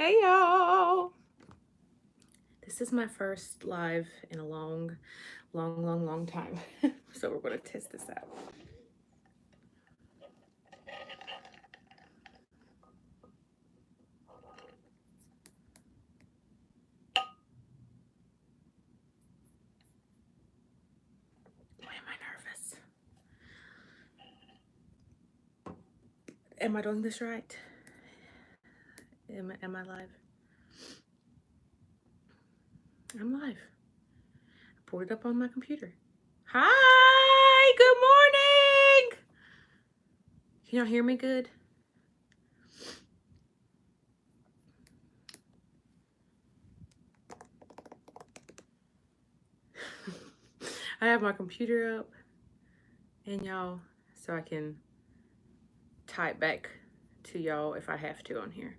Hey y'all. This is my first live in a long time. So we're going to test this out. Why am I nervous? Am I doing this right? Am I live? I'm live. I pulled it up on my computer. Hi, good morning. Can y'all hear me good? I have my computer up and y'all, so I can type back to y'all if I have to on here.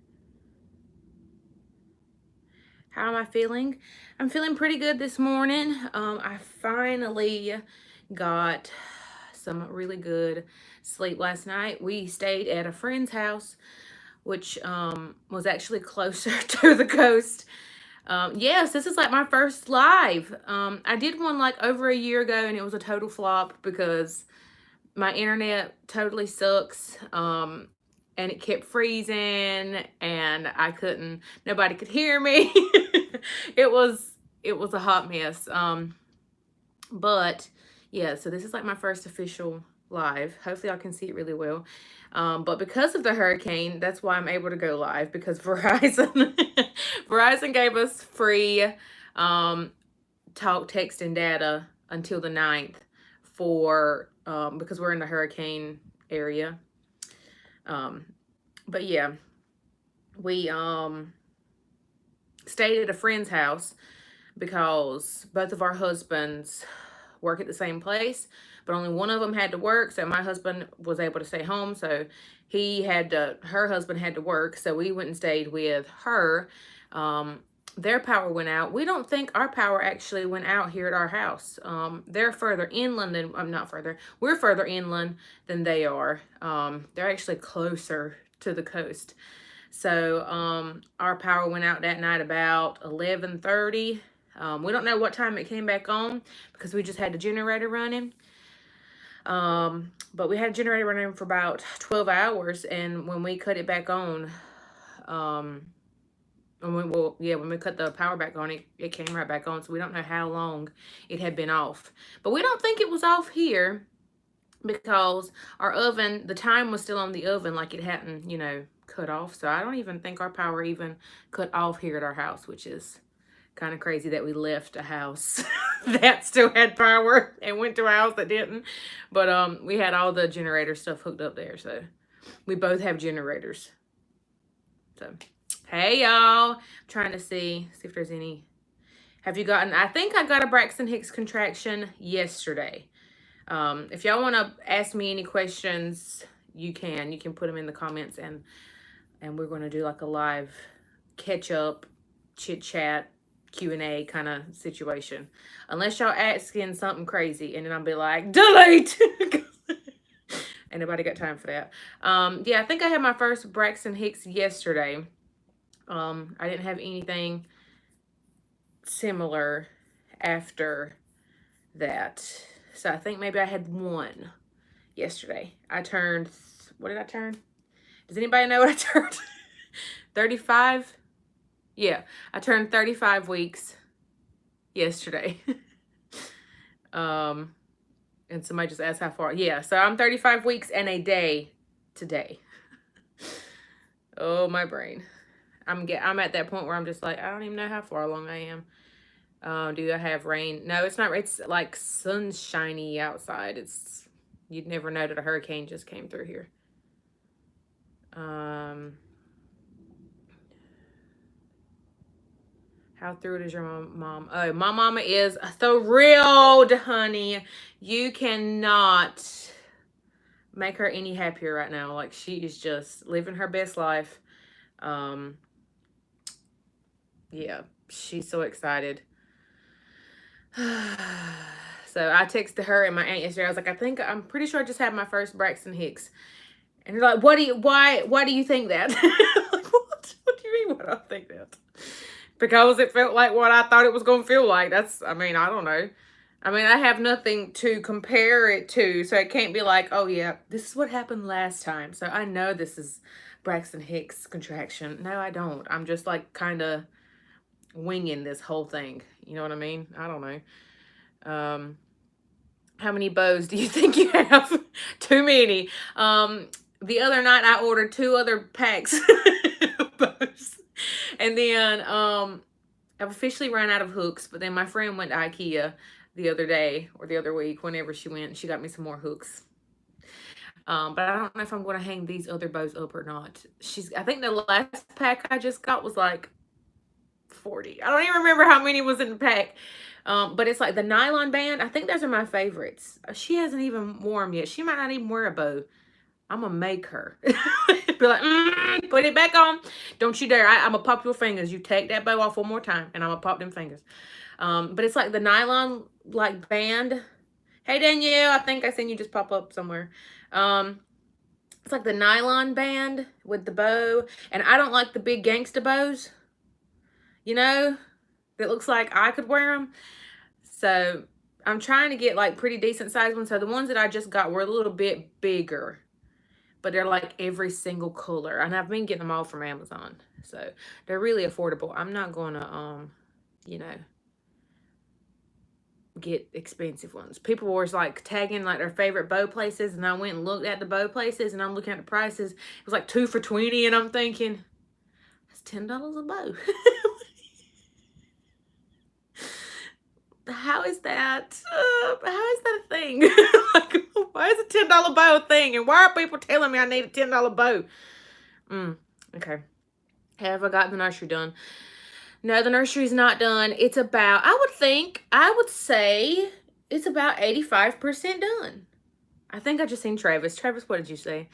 How am I feeling? I'm feeling pretty good this morning. I finally got some really good sleep last night. We stayed at a friend's house, which was actually closer to the coast. Yes, this is like my first live. I did one like over a year ago and it was a total flop because my internet totally sucks. And it kept freezing and nobody could hear me. it was a hot mess. But yeah, so this is like my first official live. Hopefully I can see it really well. But because of the hurricane, that's why I'm able to go live, because Verizon gave us free talk, text, and data until the 9th for because we're in the hurricane area. But yeah, we stayed at a friend's house because both of our husbands work at the same place, but only one of them had to work. So my husband was able to stay home. So her husband had to work. So we went and stayed with her. Their power went out. We don't think our power actually went out here at our house. They're further inland than, I'm not further. We're further inland than they are. They're actually closer to the coast. So our power went out that night about 11:30. We don't know what time it came back on because we just had the generator running. But we had a generator running for about 12 hours, and when we cut it back on, when we cut the power back on, it came right back on. So we don't know how long it had been off. But we don't think it was off here because our oven, the time was still on the oven, like it hadn't, cut off. So I don't even think our power even cut off here at our house, which is kind of crazy that we left a house that still had power and went to a house that didn't. But we had all the generator stuff hooked up there, so we both have generators. So hey y'all, I'm trying to see if there's any. Have you gotten? I think I got a Braxton Hicks contraction yesterday. If y'all want to ask me any questions, you can put them in the comments, and we're going to do like a live catch up, chit chat, Q&A kind of situation. Unless y'all asking something crazy, and then I'll be like, delete. Ain't nobody got time for that. Yeah, I think I had my first Braxton Hicks yesterday. I didn't have anything similar after that. So I think maybe I had one yesterday. What did I turn? Does anybody know what I turned? 35? Yeah, I turned 35 weeks yesterday. And somebody just asked how far. Yeah, so I'm 35 weeks and a day today. Oh, my brain. I'm at that point where I'm just like, I don't even know how far along I am. Do I have rain? No, it's not. It's like sunshiny outside. You'd never know that a hurricane just came through here. How through it is your mom? Oh, my mama is thrilled, honey. You cannot make her any happier right now. Like, she is just living her best life. Yeah, she's so excited. So I texted her and my aunt yesterday. I was like, I'm pretty sure I just had my first Braxton Hicks. And they're like, why do you think that? Like, what do you mean, I think that. Because it felt like what I thought it was going to feel like. I don't know. I have nothing to compare it to, so it can't be like, oh yeah, this is what happened last time. So I know this is Braxton Hicks contraction. No, I don't. I'm just like kind of winging this whole thing. You know what I mean? I don't know. How many bows do you think you have? Too many. The other night I ordered 2 other packs of bows. And then I've officially run out of hooks, but then my friend went to IKEA the other day or the other week, whenever she went, she got me some more hooks. But I don't know if I'm going to hang these other bows up or not. I think the last pack I just got was like 40. I don't even remember how many was in the pack. But it's like the nylon band. I think those are my favorites. She hasn't even worn them yet. She might not even wear a bow. I'm going to make her. Be like, put it back on. Don't you dare. I'm going to pop your fingers. You take that bow off one more time, and I'm going to pop them fingers. But it's like the nylon like band. Hey, Danielle. I think I seen you just pop up somewhere. It's like the nylon band with the bow. And I don't like the big gangsta bows. You know, that looks like I could wear them. So I'm trying to get like pretty decent sized ones. So the ones that I just got were a little bit bigger, but they're like every single color. And I've been getting them all from Amazon. So they're really affordable. I'm not going to, you know, get expensive ones. People were like tagging like their favorite bow places. And I went and looked at the bow places and I'm looking at the prices. It was like 2 for $20. And I'm thinking, that's $10 a bow. How is that? How is that a thing? Like, why is a $10 bow a thing? And why are people telling me I need a $10 bow? Okay. Have I got the nursery done? No, the nursery's not done. It's about, I would say it's about 85% done. I think I just seen Travis. Travis, what did you say?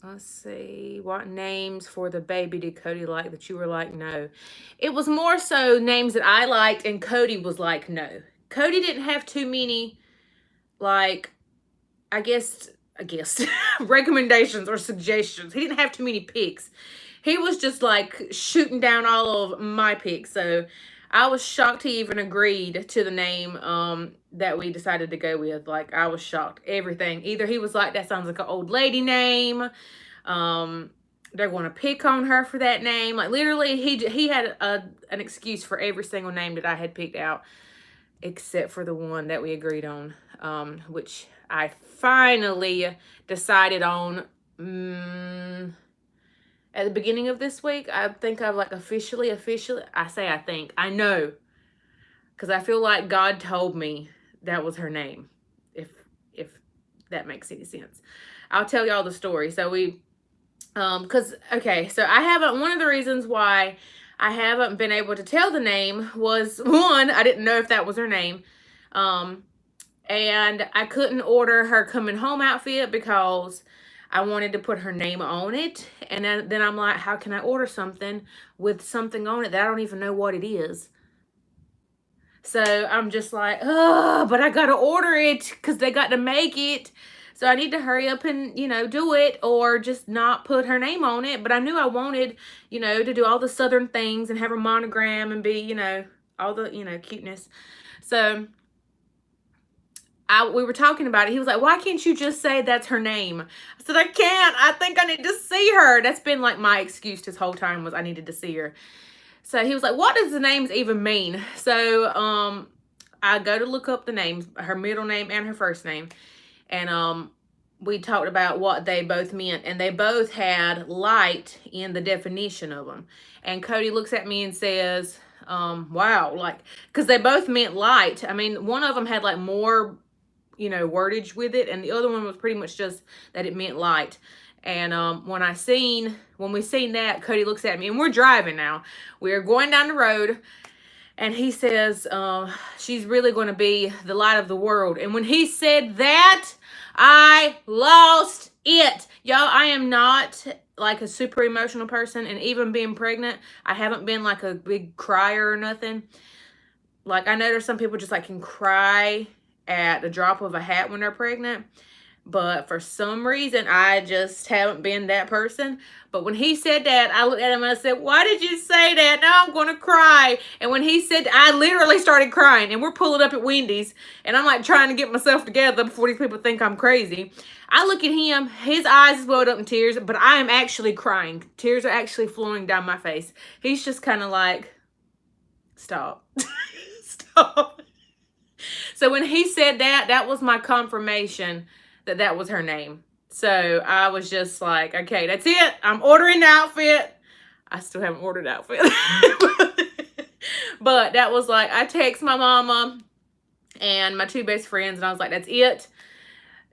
Let's see. What names for the baby did Cody like that you were like, no? It was more so names that I liked and Cody was like, no. Cody didn't have too many, like, I guess, recommendations or suggestions. He didn't have too many picks. He was just like shooting down all of my picks. So I was shocked he even agreed to the name that we decided to go with. Like, I was shocked. Everything. Either he was like, that sounds like an old lady name. They're going to pick on her for that name. Like, literally, he had an excuse for every single name that I had picked out, except for the one that we agreed on, which I finally decided on at the beginning of this week. I think I've like officially, I know, because I feel like God told me that was her name, if that makes any sense. I'll tell y'all the story. So one of the reasons why I haven't been able to tell the name was, one, I didn't know if that was her name. And I couldn't order her coming home outfit because I wanted to put her name on it. And then I'm like, how can I order something with something on it that I don't even know what it is? So I'm just like, oh, but I got to order it because they got to make it. So I need to hurry up and, do it or just not put her name on it. But I knew I wanted, to do all the Southern things and have her monogram and be, all the, cuteness. So we were talking about it. He was like, why can't you just say that's her name? I said, I can't. I think I need to see her. That's been like my excuse this whole time, was I needed to see her. So he was like, what does the names even mean? So I go to look up the names, her middle name and her first name. And we talked about what they both meant. And they both had light in the definition of them. And Cody looks at me and says, wow, like, because they both meant light. I mean, one of them had like more, wordage with it. And the other one was pretty much just that it meant light. And when we seen that, Cody looks at me, and we're driving now. We're going down the road, and he says, she's really going to be the light of the world. And when he said that, I lost it. Y'all, I am not like a super emotional person, and even being pregnant, I haven't been like a big crier or nothing. Like, I know there's some people just like can cry at the drop of a hat when they're pregnant. But for some reason, I just haven't been that person. But when he said that, I looked at him and I said, why did you say that? Now I'm going to cry. And when he said, I literally started crying. And we're pulling up at Wendy's. And I'm like trying to get myself together before these people think I'm crazy. I look at him. His eyes welled up in tears. But I am actually crying. Tears are actually flowing down my face. He's just kind of like, stop. Stop. So when he said that, that was my confirmation that that was her name. So I was just like, okay, that's it. I'm ordering the outfit. I still haven't ordered the outfit. But that was like, I text my mama and my two best friends, and I was like, that's it.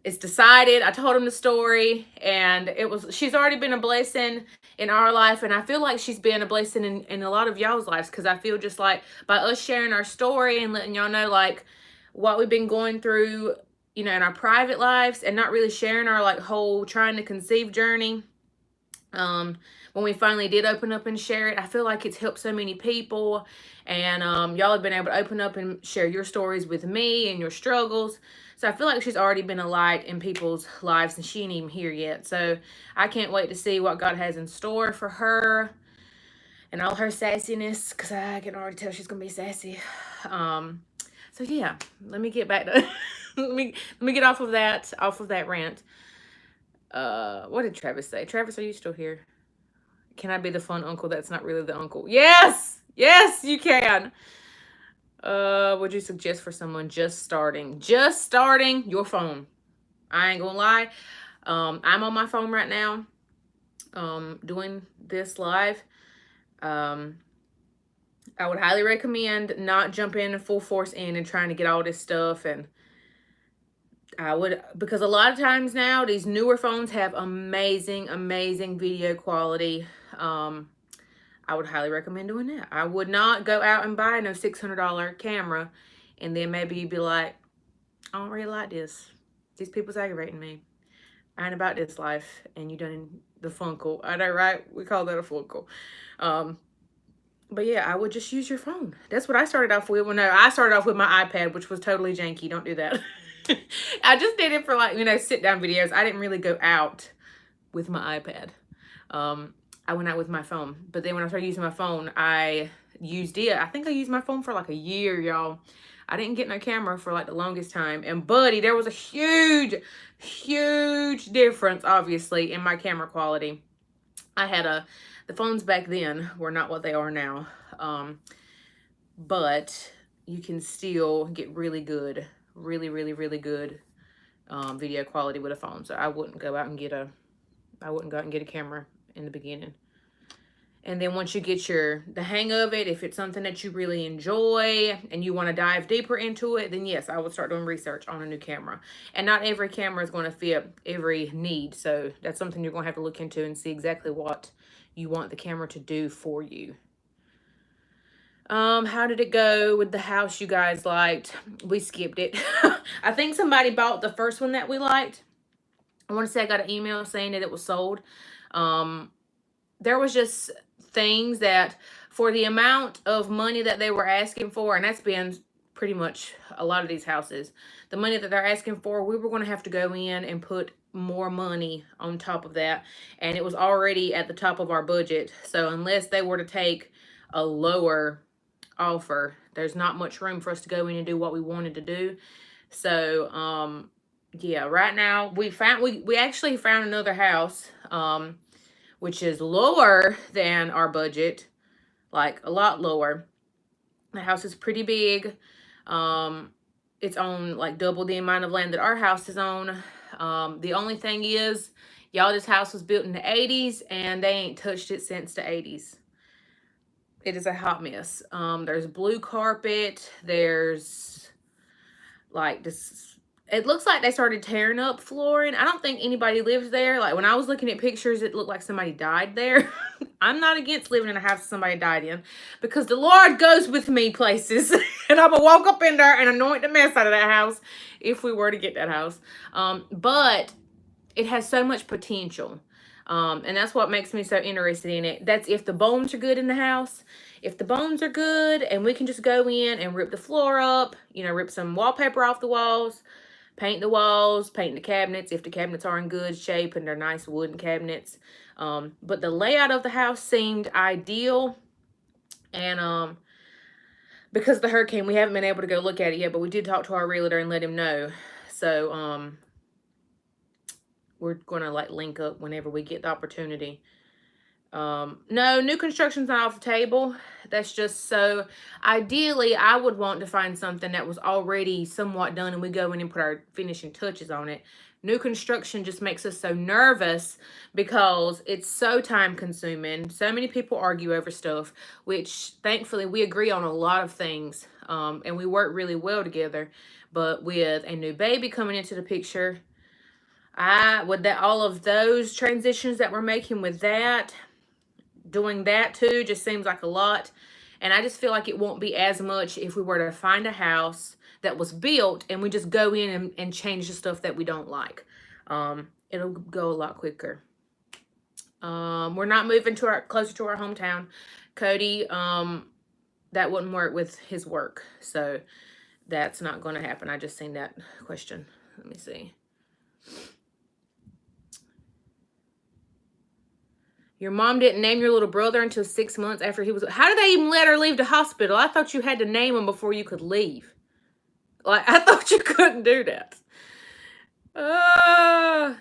It's decided. I told them the story, and she's already been a blessing in our life, and I feel like she's been a blessing in a lot of y'all's lives, because I feel just like by us sharing our story and letting y'all know like what we've been going through, you know, in our private lives, and not really sharing our like whole trying to conceive journey. When we finally did open up and share it, I feel like it's helped so many people, and y'all have been able to open up and share your stories with me and your struggles. So I feel like she's already been a light in people's lives, and she ain't even here yet. So I can't wait to see what God has in store for her and all her sassiness, because I can already tell she's gonna be sassy. So yeah, let me get back to let me get off of that rant. What did Travis say? Travis, are you still here? Can I be the fun uncle that's not really the uncle? Yes! Yes, you can. Would you suggest for someone just starting? Just starting, your phone. I ain't gonna lie. I'm on my phone right now, doing this live. I would highly recommend not jumping full force in and trying to get all this stuff. And I would, because a lot of times now, these newer phones have amazing, amazing video quality. I would highly recommend doing that. I would not go out and buy no $600 camera, and then maybe you'd be like, I don't really like this. These people's aggravating me. I ain't about this life, and you done the funkle. I know, right? We call that a funkle. But yeah, I would just use your phone. That's what I started off with. Well, no, I started off with my iPad, which was totally janky. Don't do that. I just did it for like, you know, sit down videos. I didn't really go out with my iPad. I went out with my phone. But then when I started using my phone, I used it. I think I used my phone for like a year, y'all. I didn't get no camera for like the longest time. And buddy, there was a huge, huge difference, obviously, in my camera quality. I had the phones back then were not what they are now. But you can still get really good, really, really, really good video quality with a phone. So I wouldn't go out and get a camera in the beginning. And then once you get the hang of it, if it's something that you really enjoy and you want to dive deeper into it, then yes, I would start doing research on a new camera. And not every camera is going to fit every need. So that's something you're going to have to look into and see exactly what you want the camera to do for you. How did it go with the house you guys liked? We skipped it. I think somebody bought the first one that we liked. I want to say I got an email saying that it was sold. There was just things that for the amount of money that they were asking for, and that's been pretty much a lot of these houses, the money that they're asking for, we were going to have to go in and put more money on top of that, and it was already at the top of our budget. So unless they were to take a lower offer, there's not much room for us to go in and do what we wanted to do. So yeah, right now we actually found another house, which is lower than our budget, like a lot lower. The house is pretty big. It's on like double the amount of land that our house is on. The only thing is, y'all, this house was built in the 80s and they ain't touched it since the 80s. It is a hot mess. There's blue carpet. There's like this. It looks like they started tearing up flooring. I don't think anybody lives there. Like when I was looking at pictures, it looked like somebody died there. I'm not against living in a house somebody died in, because the Lord goes with me places. And I'm going to walk up in there and anoint the mess out of that house if we were to get that house. But it has so much potential. And that's what makes me so interested in it. That's if the bones are good in the house. If the bones are good and we can just go in and rip the floor up, you know, rip some wallpaper off the walls, Paint the walls, paint the cabinets if the cabinets are in good shape and they're nice wooden cabinets. But the layout of the house seemed ideal. And because of the hurricane, we haven't been able to go look at it yet, but we did talk to our realtor and let him know. So we're going to like link up whenever we get the opportunity. No, new construction's not off the table. That's just so ideally I would want to find something that was already somewhat done and we go in and put our finishing touches on it. New construction just makes us so nervous because it's so time consuming. So many people argue over stuff, which thankfully we agree on a lot of things. And we work really well together. But with a new baby coming into the picture, with that, all of those transitions that we're making with that, doing that too just seems like a lot. And I just feel like it won't be as much if we were to find a house that was built and we just go in and change the stuff that we don't like. It'll go a lot quicker. We're not moving to closer to our hometown. Cody, that wouldn't work with his work. So that's not going to happen. I just seen that question. Let me see. Your mom didn't name your little brother until 6 months after he was... How did they even let her leave the hospital? I thought you had to name him before you could leave. Like, I thought you couldn't do that. I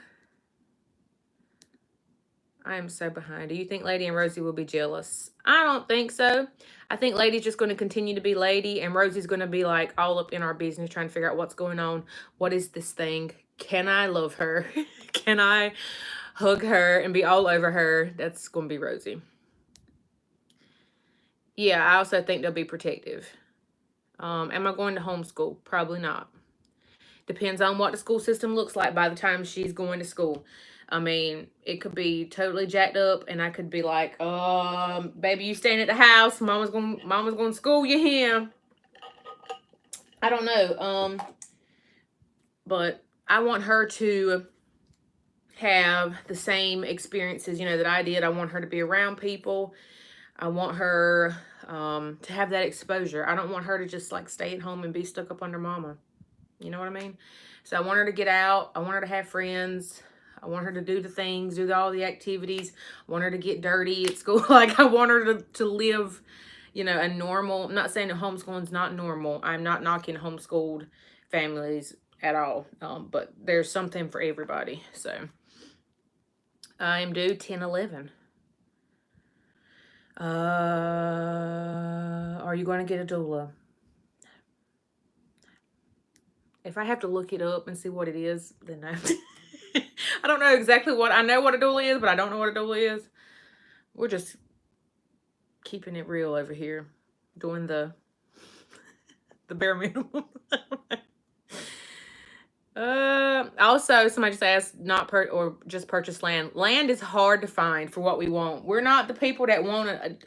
am so behind. Do you think Lady and Rosie will be jealous? I don't think so. I think Lady's just going to continue to be Lady, and Rosie's going to be like all up in our business trying to figure out what's going on. What is this thing? Can I love her? Can I hug her and be all over her? That's going to be Rosie. Yeah, I also think they'll be protective. Am I going to homeschool? Probably not. Depends on what the school system looks like by the time she's going to school. I mean, it could be totally jacked up, and I could be like, baby, you staying at the house. Mama's going to school you here. I don't know. But I want her to have the same experiences, that I did. I want her to be around people. I want her to have that exposure. I don't want her to just like stay at home and be stuck up under mama. You know what I mean? So I want her to get out. I want her to have friends. I want her to do the things, do all the activities. I want her to get dirty at school. Like, I want her to live, a normal... I'm not saying that homeschooling's not normal. I'm not knocking homeschooled families at all. But there's something for everybody. So I am due 10/11. Are you going to get a doula? If I have to look it up and see what it is, then no. I don't know exactly what... I know what a doula is, but I don't know what a doula is. We're just keeping it real over here. Doing the bare minimum. Also, somebody just asked, or just purchase land. Land is hard to find for what we want. We're not the people that want a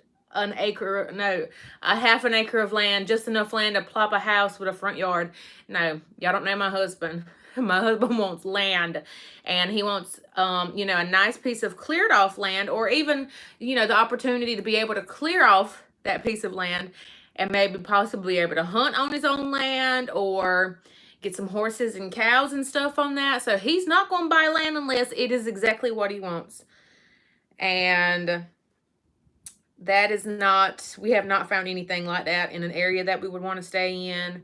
half an acre of land, just enough land to plop a house with a front yard. No, y'all don't know my husband. My husband wants land, and he wants, a nice piece of cleared off land, or even, the opportunity to be able to clear off that piece of land and maybe possibly able to hunt on his own land or get some horses and cows and stuff on that. So he's not going to buy land unless it is exactly what he wants. And that is not... We have not found anything like that in an area that we would want to stay in.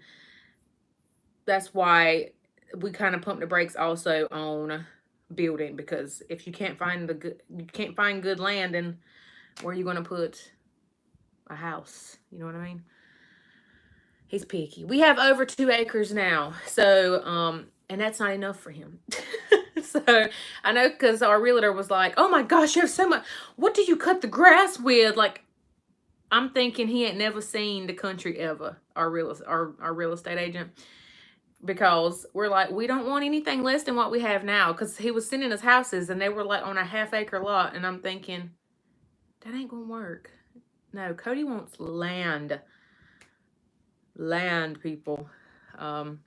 That's why we kind of pump the brakes also on building, because if you can't find good land, and where are you going to put a house? You know what I mean? He's picky. We have over 2 acres now. So, and that's not enough for him. So, I know, because our realtor was like, oh my gosh, you have so much. What do you cut the grass with? Like, I'm thinking he ain't never seen the country ever, our real estate agent. Because we're like, we don't want anything less than what we have now. Because he was sending us houses, and they were like on a half-acre lot. And I'm thinking, that ain't going to work. No, Cody wants land. Land, people. How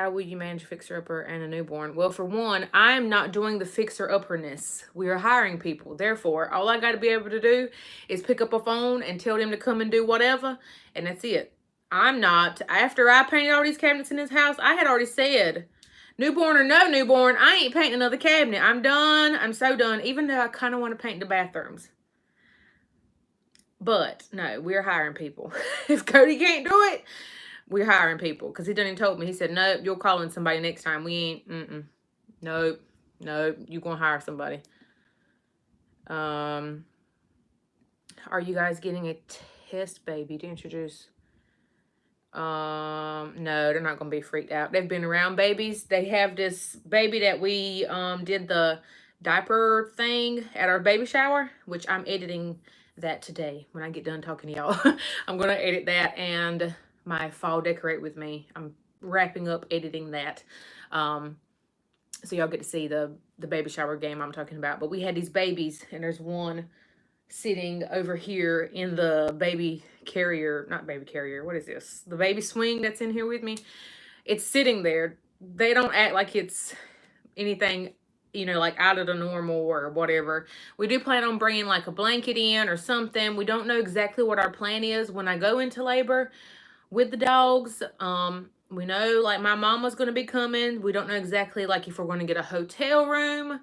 will you manage a fixer-upper and a newborn? Well, for one, I'm not doing the fixer-upperness. We are hiring people. Therefore, all I got to be able to do is pick up a phone and tell them to come and do whatever. And that's it. I'm not. After I painted all these cabinets in this house, I had already said, newborn or no newborn, I ain't painting another cabinet. I'm done. I'm so done. Even though I kind of want to paint the bathrooms. But no, we're hiring people. If Cody can't do it, we're hiring people. Because he done even told me. He said, nope, you're calling somebody next time. We ain't, nope, you gonna hire somebody. Are you guys getting a test baby to introduce? No, they're not gonna be freaked out. They've been around babies. They have this baby that we did the diaper thing at our baby shower, which I'm editing that today when I get done talking to y'all. I'm gonna edit that and my fall decorate with me. I'm wrapping up editing that. So y'all get to see the baby shower game I'm talking about. But we had these babies, and there's one sitting over here in the baby carrier, not baby carrier, what is this? The baby swing that's in here with me. It's sitting there. They don't act like it's anything, you know, like out of the normal or whatever. We do plan on bringing like a blanket in or something. We don't know exactly what our plan is when I go into labor with the dogs. We know like my mama's going to be coming. We don't know exactly like if we're going to get a hotel room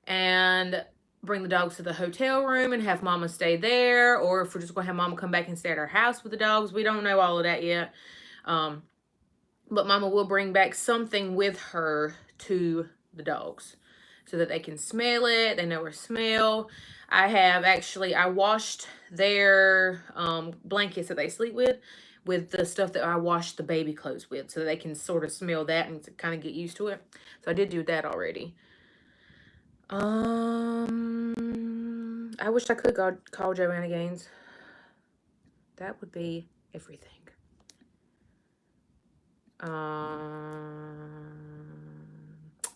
and bring the dogs to the hotel room and have mama stay there, or if we're just going to have mama come back and stay at our house with the dogs. We don't know all of that yet. But mama will bring back something with her to the dogs so that they can smell it. They know her smell. I washed their blankets that they sleep with the stuff that I washed the baby clothes with, so that they can sort of smell that and kind of get used to it. So I did do that already. I wish I could call Joanna Gaines. That would be everything.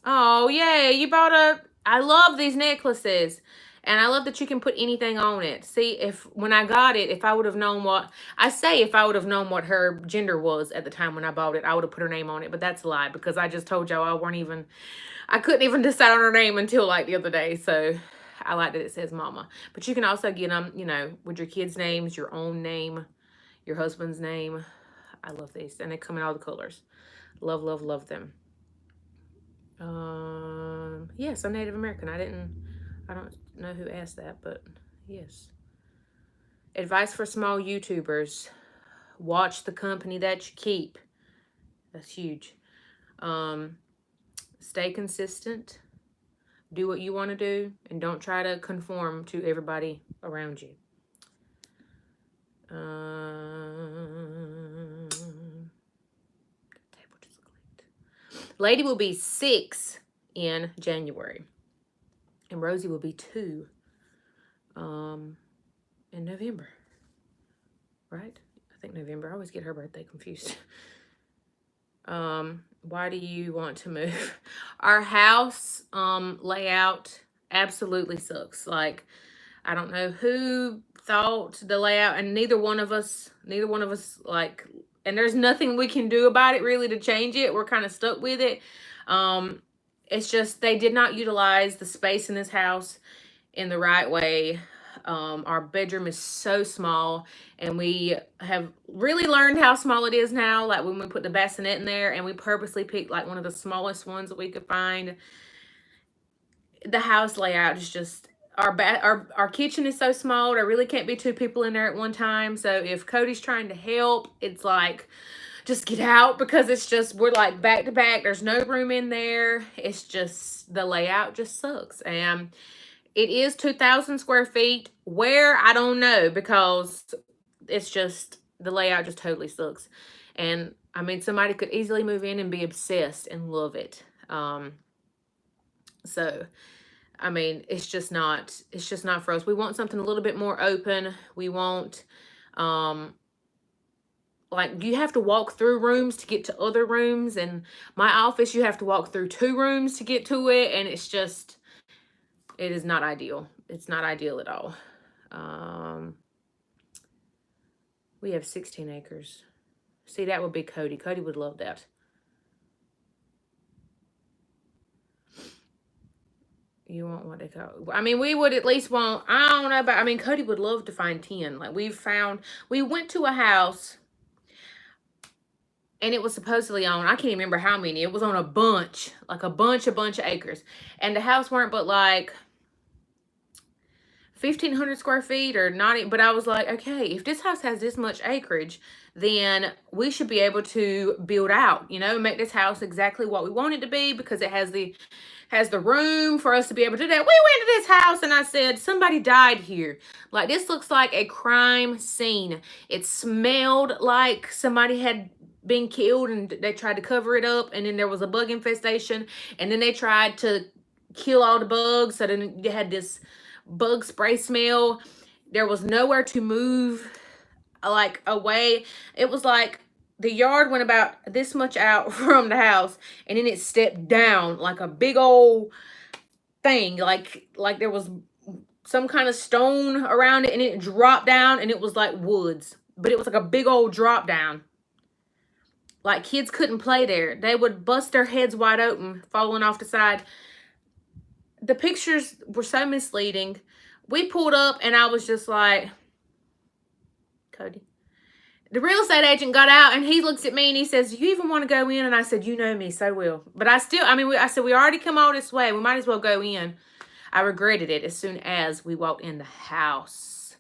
Oh, yay, you bought I love these necklaces. And I love that you can put anything on it. See, when I got it, if I would have known what her gender was at the time when I bought it, I would have put her name on it. But that's a lie, because I just told y'all I couldn't even decide on her name until like the other day. So I like that it says mama. But you can also get them, you know, with your kids' names, your own name, your husband's name. I love these. And they come in all the colors. Love, love, love them. Yes, I'm Native American. I don't know who asked that, but yes. Advice for small YouTubers. Watch the company that you keep. That's huge. Stay consistent. Do what you want to do, and don't try to conform to everybody around you. Lady will be 6 in January, and Rosie will be 2 in November. Right? I think November. I always get her birthday confused. Why do you want to move? Our house layout absolutely sucks. Like, I don't know who thought the layout, and neither one of us like, and there's nothing we can do about it really to change it. We're kind of stuck with it. It's just they did not utilize the space in this house in the right way. Our bedroom is so small, and we have really learned how small it is now. Like when we put the bassinet in there, and we purposely picked like one of the smallest ones that we could find. The house layout is just, our kitchen is so small. There really can't be 2 people in there at one time. So if Cody's trying to help, it's like, just get out, because it's just, we're like back to back. There's no room in there. It's just, the layout just sucks. And it is 2,000 square feet. Where, I don't know, because it's just, the layout just totally sucks. And I mean, somebody could easily move in and be obsessed and love it. So, I mean, it's just not for us. We want something a little bit more open. We want, like, you have to walk through rooms to get to other rooms. And my office, you have to walk through 2 rooms to get to it. And it's just, it is not ideal. It's not ideal at all. We have 16 acres. See, that would be Cody. Cody would love that. You want what they call, I mean, we would at least want, I don't know, but I mean, Cody would love to find 10. Like we went to a house And it was supposedly on, I can't even remember how many. It was on a bunch, like a bunch of acres. And the house weren't but like 1,500 square feet or not. But I was like, okay, if this house has this much acreage, then we should be able to build out, make this house exactly what we want it to be, because it has the room for us to be able to do that. We went to this house and I said, somebody died here. Like, this looks like a crime scene. It smelled like somebody had been killed and they tried to cover it up, and then there was a bug infestation, and then they tried to kill all the bugs, so then you had this bug spray smell. There was nowhere to move, like, away. It was like the yard went about this much out from the house, and then it stepped down like a big old thing, like there was some kind of stone around it, and it dropped down, and it was like woods, but it was like a big old drop down. Like, kids couldn't play there. They would bust their heads wide open, falling off the side. The pictures were so misleading. We pulled up, and I was just like, Cody. The real estate agent got out, and he looks at me, and he says, do you even want to go in? And I said, you know me so well. But I said, we already come all this way. We might as well go in. I regretted it as soon as we walked in the house.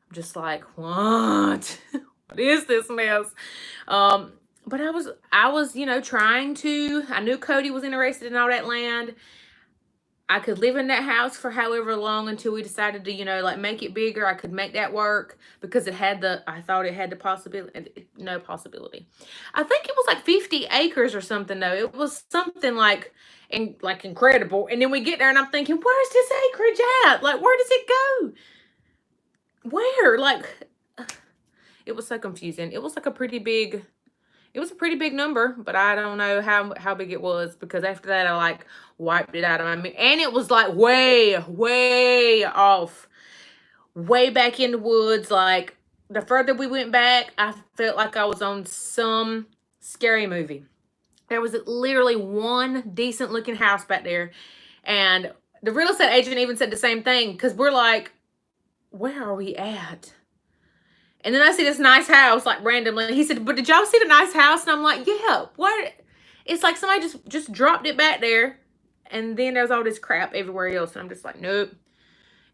I'm just like, what? What is this mess? But I was, trying to. I knew Cody was interested in all that land. I could live in that house for however long until we decided to, like, make it bigger. I could make that work because I thought it had the possibility, no possibility. I think it was like 50 acres or something, though. It was something like incredible. And then we get there, and I'm thinking, where's this acreage at? Like, where does it go? Where? Like, it was so confusing. It was like a pretty big number, but I don't know how big it was, because after that I like wiped it out of my memory. And it was like way off, way back in the woods. Like, the further we went back, I felt like I was on some scary movie. There was literally one decent looking house back there, and the real estate agent even said the same thing, because we're like, where are we at? And then I see this nice house, like, randomly. He said, but did y'all see the nice house? And I'm like, yeah. What? It's like somebody just dropped it back there. And then there's all this crap everywhere else. And I'm just like, nope.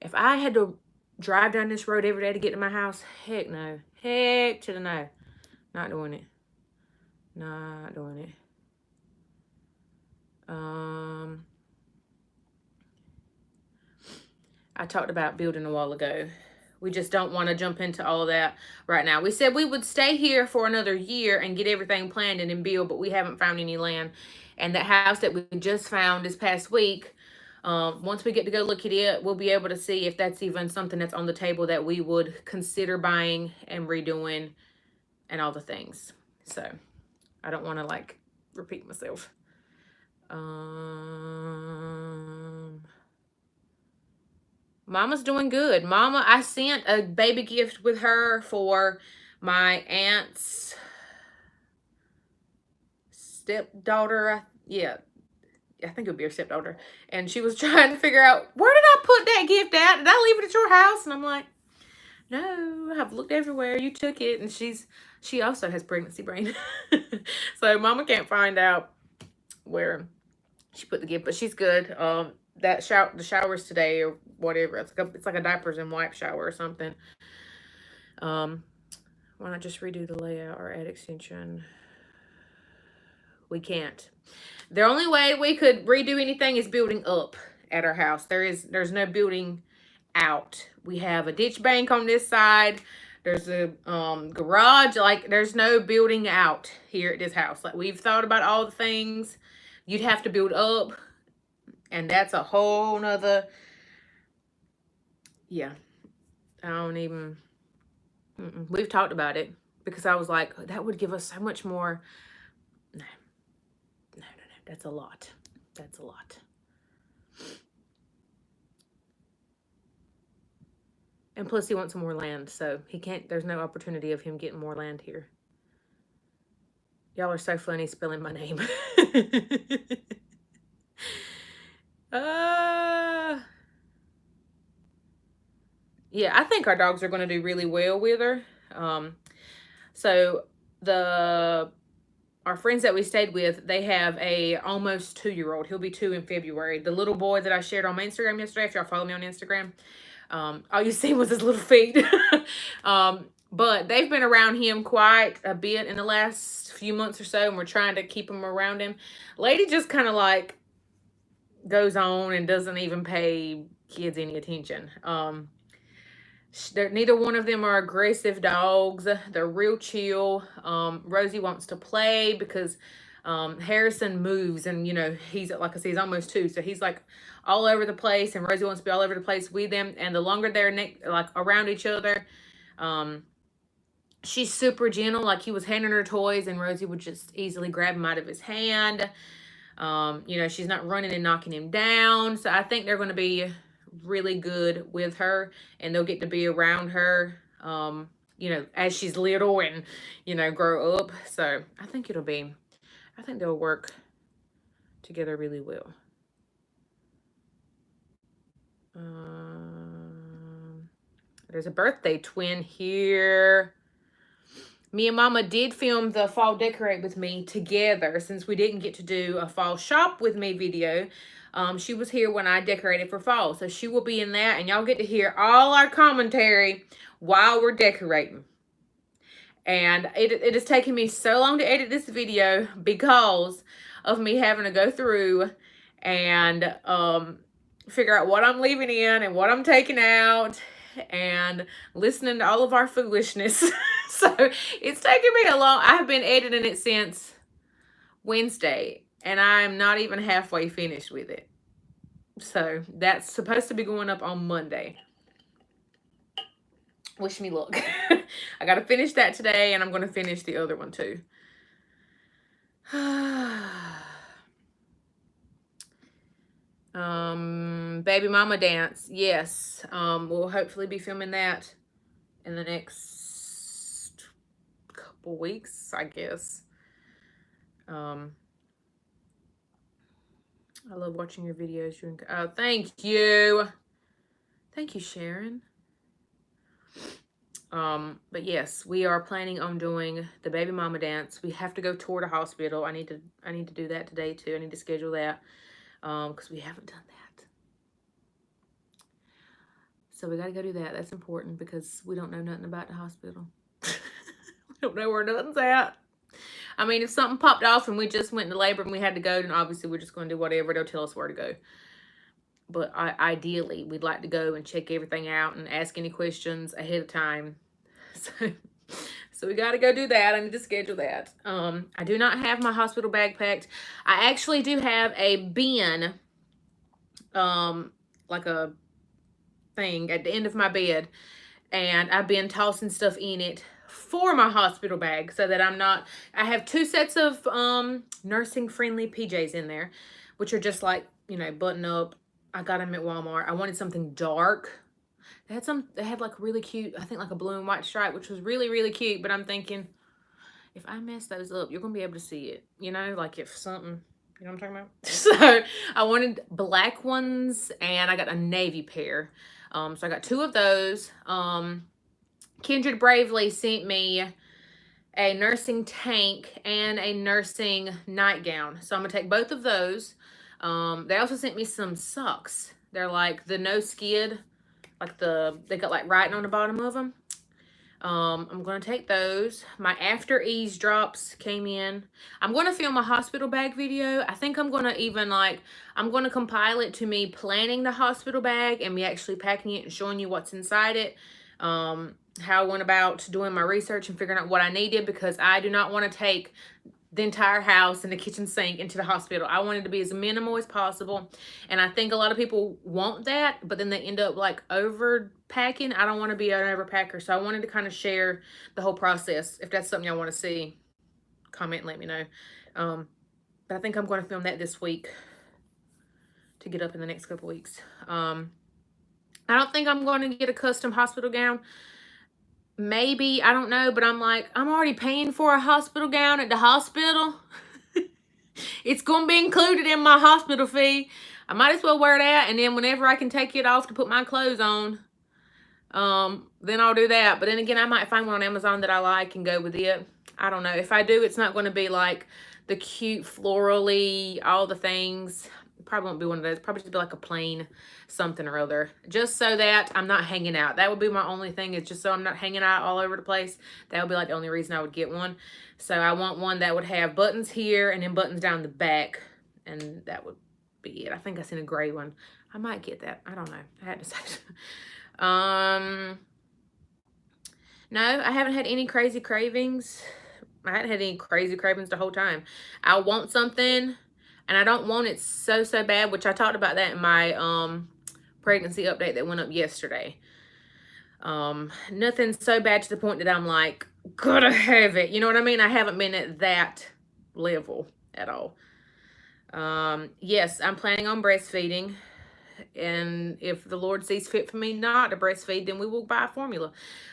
If I had to drive down this road every day to get to my house, heck no. Heck to the no. Not doing it. Not doing it. I talked about building a while ago. We just don't want to jump into all of that right now. We said we would stay here for another year and get everything planned and then build, but we haven't found any land. And that house that we just found this past week, once we get to go look at it, we'll be able to see if that's even something that's on the table that we would consider buying and redoing and all the things. So I don't want to, like, repeat myself. Mama's doing good. Mama, I sent a baby gift with her for my aunt's stepdaughter. Yeah, I think it would be her stepdaughter. And she was trying to figure out, where did I put that gift at? Did I leave it at your house? And I'm like, no, I've looked everywhere. You took it. And she also has pregnancy brain. So Mama can't find out where she put the gift, but she's good. The showers today or whatever. It's like a diapers and wipe shower or something. Why not just redo the layout or add extension? We can't. The only way we could redo anything is building up at our house. There's no building out. We have a ditch bank on this side. There's a garage. Like, there's no building out here at this house. Like, we've thought about all the things. You'd have to build up, and that's a whole nother, yeah. I don't even, we've talked about it, because I was like, that would give us so much more. No, that's a lot. That's a lot. And plus he wants some more land, so there's no opportunity of him getting more land here. Y'all are so funny spelling my name. Yeah, I think our dogs are going to do really well with her. So the our friends that we stayed with, they have a almost 2-year-old. He'll be 2 in February. The little boy that I shared on my Instagram yesterday, if y'all follow me on Instagram, all you see was his little feet. But they've been around him quite a bit in the last few months or so, and we're trying to keep him around him. Lady just kind of like goes on and doesn't even pay kids any attention. Neither one of them are aggressive dogs. They're real chill. Rosie wants to play because Harrison moves, and he's, like I said, he's almost 2, so he's like all over the place, and Rosie wants to be all over the place with them. And the longer they're like around each other, she's super gentle. Like, he was handing her toys, and Rosie would just easily grab them out of his hand. She's not running and knocking him down. So I think they're going to be really good with her, and they'll get to be around her, as she's little and, grow up. So I think they'll work together really well. There's a birthday twin here. Me and Mama did film the fall decorate with me together, since we didn't get to do a fall shop with me video. She was here when I decorated for fall, so she will be in that, and y'all get to hear all our commentary while we're decorating. And it has taken me so long to edit this video because of me having to go through and figure out what I'm leaving in and what I'm taking out, and listening to all of our foolishness. So it's taken me I've been editing it since Wednesday, and I'm not even halfway finished with it. So that's supposed to be going up on Monday. Wish me luck. I got to finish that today, and I'm going to finish the other one too. Baby mama dance. Yes. We'll hopefully be filming that in the next couple weeks, I guess. I love watching your videos. Oh, thank you. Thank you, Sharon. But yes, we are planning on doing the baby mama dance. We have to go toward a hospital. I need to do that today too. I need to schedule that, because we haven't done that. So we got to go do that. That's important because we don't know nothing about the hospital. We don't know where nothing's at. I mean, if something popped off and we just went into labor and we had to go, then obviously we're just going to do whatever. They'll tell us where to go. But ideally, we'd like to go and check everything out and ask any questions ahead of time. So we got to go do that. I need to schedule that. I do not have my hospital bag packed. I actually do have a bin, like a thing at the end of my bed, and I've been tossing stuff in it for my hospital bag so that I have 2 sets of nursing friendly PJs in there, which are just like, button up. I got them at Walmart. I wanted something dark. They had like really cute, I think like a blue and white stripe, which was really, really cute. But I'm thinking, if I mess those up, you're going to be able to see it. Like if something, you know what I'm talking about? So I wanted black ones, and I got a navy pair. So I got 2 of those. Kindred bravely sent me a nursing tank and a nursing nightgown. So I'm going to take both of those. They also sent me some socks. They're like the no skid, like they got like writing on the bottom of them. I'm going to take those. My after ease drops came in. I'm going to film a hospital bag video. I think I'm going to I'm going to compile it to me planning the hospital bag and me actually packing it and showing you what's inside it. How I went about doing my research and figuring out what I needed, because I do not want to take the entire house and the kitchen sink into the hospital. I want it to be as minimal as possible. And I think a lot of people want that, but then they end up like overpacking. I don't want to be an overpacker. So I wanted to kind of share the whole process. If that's something y'all want to see, comment and let me know. But I think I'm going to film that this week to get up in the next couple weeks. I don't think I'm going to get a custom hospital gown. Maybe, I don't know, but I'm already paying for a hospital gown at the hospital. It's going to be included in my hospital fee. I might as well wear that, and then whenever I can take it off to put my clothes on, then I'll do that. But then again, I might find one on Amazon that I like and go with it. I don't know. If I do, it's not going to be like the cute florally, all the things. Probably won't be one of those. Probably just be like a plain something or other. Just so that I'm not hanging out. That would be my only thing, is just so I'm not hanging out all over the place. That would be like the only reason I would get one. So I want one that would have buttons here and then buttons down the back. And that would be it. I think I seen a gray one. I might get that. I don't know. I had to say. No, I haven't had any crazy cravings. I hadn't had any crazy cravings the whole time. I want something, and I don't want it so bad, which I talked about that in my pregnancy update that went up yesterday. Nothing so bad to the point that I'm like, gotta have it. You know what I mean? I haven't been at that level at all. Yes, I'm planning on breastfeeding. And if the Lord sees fit for me not to breastfeed, then we will buy formula.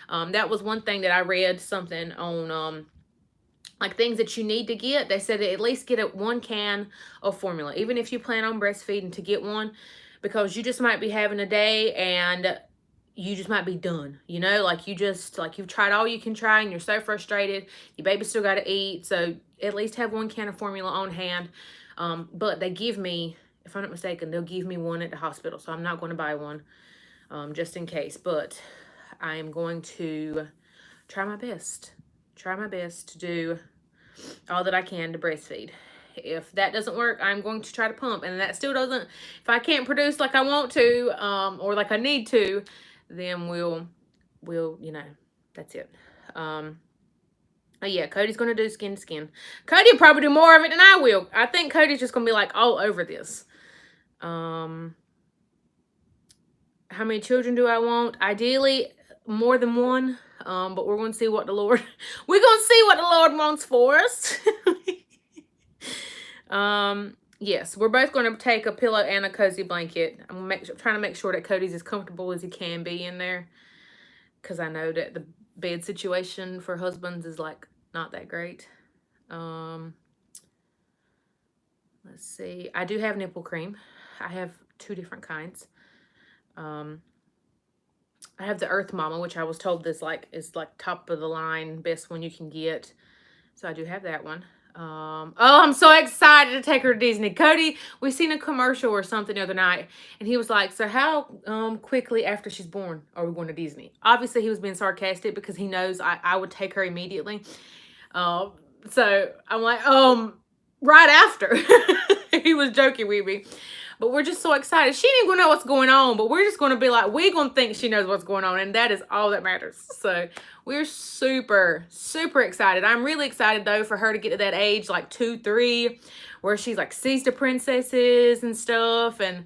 That was one thing that I read something on, like things that you need to get. They said at least get one can of formula, even if you plan on breastfeeding, to get one, because you just might be having a day and you just might be done, you know, like you've tried all you can try and you're so frustrated. Your baby still got to eat. So at least have one can of formula on hand. But they give me, if I'm not mistaken, they'll give me one at the hospital. So I'm not going to buy one, just in case. But I am going to try my best to do all that I can to breastfeed. If that doesn't work, I'm going to try to pump. And that still doesn't, if I can't produce like I want to, or like I need to, then we'll, you know, that's it. Oh yeah, Cody's going to do skin to skin. Cody will probably do more of it than I will. I think Cody's just going to be like all over this. How many children do I want? Ideally, more than one. But we're going to see what the Lord, we're going to see what the Lord wants for us. Yes, we're both going to take a pillow and a cozy blanket. I'm trying to make sure that Cody's as comfortable as he can be in there, because I know that the bed situation for husbands is like not that great. Let's see. I do have nipple cream. I have 2 different kinds. I have the Earth Mama, which I was told is like top of the line, best one you can get. So I do have that one. Oh, I'm so excited to take her to Disney. Cody, we seen a commercial or something the other night, and he was like, so how quickly after she's born are we going to Disney? Obviously, he was being sarcastic because he knows I would take her immediately. So I'm like, right after. He was joking with me. But we're just so excited. She didn't even know what's going on, but we're just going to be like, we're going to think she knows what's going on, and that is all that matters. So we're super excited. I'm really excited, though, for her to get to that age, like 2, 3, where she's like sees the princesses and stuff and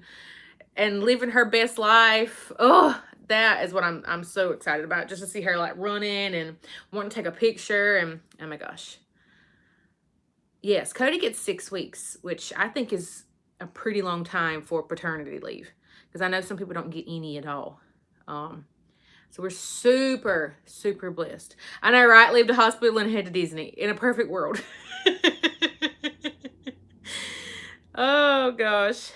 living her best life. Oh, that is what I'm so excited about, just to see her like running and wanting to take a picture. And oh my gosh. Yes, Cody gets 6 weeks, which I think is a pretty long time for paternity leave, because I know some people don't get any at all. So we're super blessed. I know, right? Leave the hospital and head to Disney in a perfect world. Oh gosh.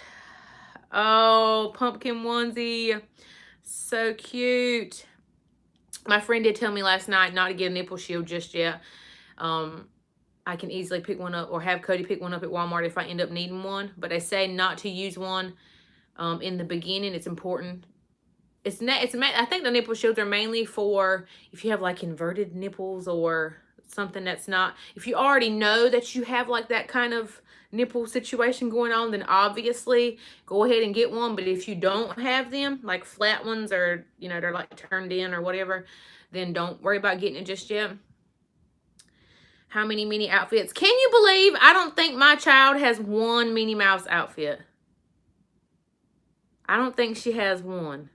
Oh, pumpkin onesie, so cute. My friend did tell me last night not to get a nipple shield just yet. I can easily pick one up, or have Cody pick one up at Walmart if I end up needing one. But they say not to use one in the beginning. It's important. I think the nipple shields are mainly for if you have like inverted nipples or something that's not. If you already know that you have like that kind of nipple situation going on, then obviously go ahead and get one. But if you don't have them, like flat ones, or you know they're like turned in or whatever, then don't worry about getting it just yet. How many Minnie outfits? Can you believe I don't think my child has one Minnie Mouse outfit? I don't think she has one.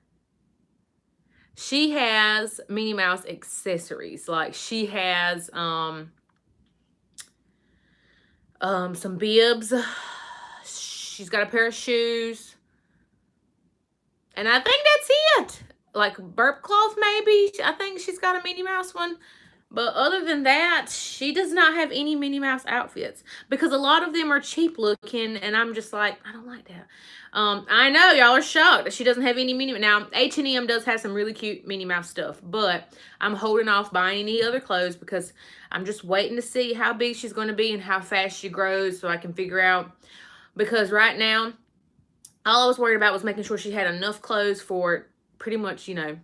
She has Minnie Mouse accessories. Like she has some bibs. She's got a pair of shoes. And I think that's it. Like burp cloth maybe. I think she's got a Minnie Mouse one. But other than that, she does not have any Minnie Mouse outfits because a lot of them are cheap looking, and I'm just like, I don't like that. I know y'all are shocked that she doesn't have any Minnie. Now H&M does have some really cute Minnie Mouse stuff, but I'm holding off buying any other clothes because I'm just waiting to see how big she's going to be and how fast she grows, so I can figure out. Because right now, all I was worried about was making sure she had enough clothes for pretty much, you know,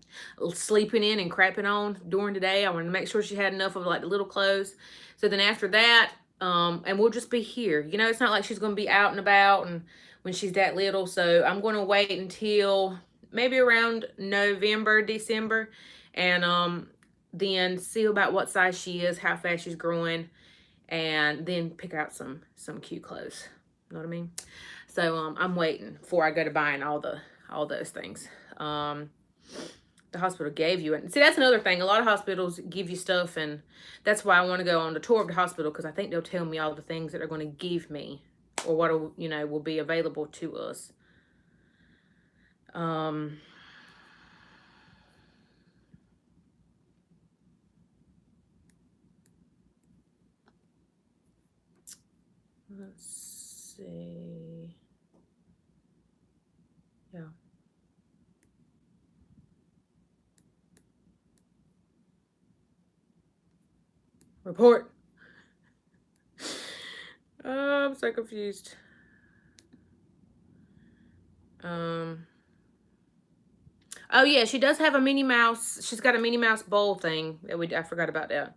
sleeping in and crapping on during the day. I wanted to make sure she had enough of like the little clothes. So then after that, and we'll just be here. You know, it's not like she's going to be out and about and when she's that little. So I'm going to wait until maybe around November, December, and then see about what size she is, how fast she's growing, and then pick out some cute clothes. You know what I mean? So I'm waiting before I go to buying all those things. The hospital gave you it. See, that's another thing. A lot of hospitals give you stuff, and that's why I want to go on the tour of the hospital, because I think they'll tell me all the things that they're going to give me, or what, you know, will be available to us. Let's see. Yeah. Report. Oh, I'm so confused. Oh yeah, she does have a Minnie Mouse. She's got a Minnie Mouse bowl thing that I forgot about that.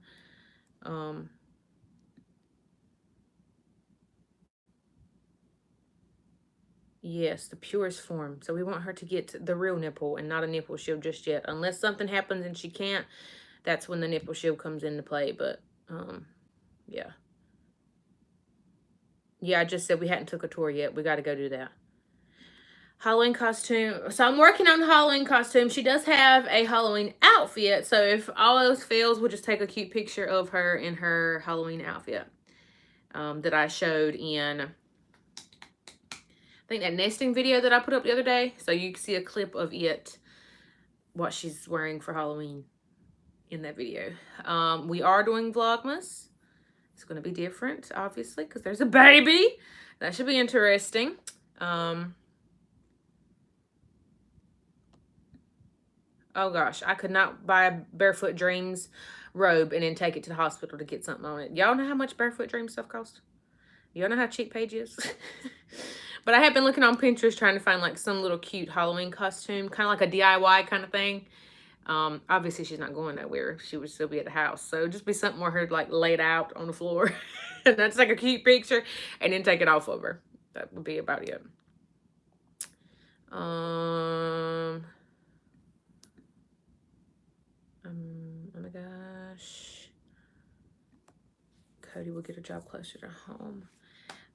Yes, the purest form. So we want her to get the real nipple and not a nipple shield just yet. Unless something happens and she can't, that's when the nipple shield comes into play. But yeah. Yeah, I just said we hadn't took a tour yet. We got to go do that. Halloween costume. So I'm working on the Halloween costume. She does have a Halloween outfit. So if all else fails, we'll just take a cute picture of her in her Halloween outfit that I showed in, I think, that nesting video that I put up the other day. So you can see a clip of it, what she's wearing for Halloween in that video. We are doing Vlogmas. It's going to be different, obviously, because there's a baby. That should be interesting. Oh gosh, I could not buy a Barefoot Dreams robe and then take it to the hospital to get something on it. Y'all know how much Barefoot Dreams stuff costs? Y'all know how cheap Paige is? But I have been looking on Pinterest trying to find like some little cute Halloween costume, kind of like a DIY kind of thing. Obviously she's not going nowhere. She would still be at the house. So just be something where her like laid out on the floor. And that's like a cute picture and then take it off of her. That would be about it. Oh my gosh. Cody will get a job closer to home.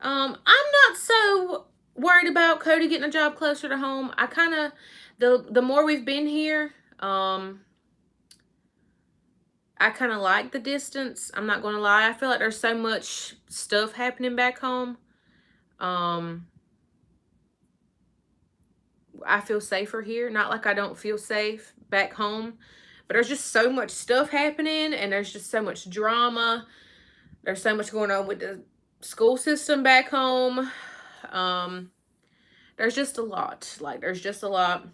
I'm not so worried about Cody getting a job closer to home. I kind of, the more we've been here, I kind of like the distance. I'm not going to lie. I feel like there's so much stuff happening back home. I feel safer here. Not like I don't feel safe back home, but there's just so much stuff happening, and there's just so much drama. There's so much going on with the school system back home. There's just a lot. Like, there's just a lot.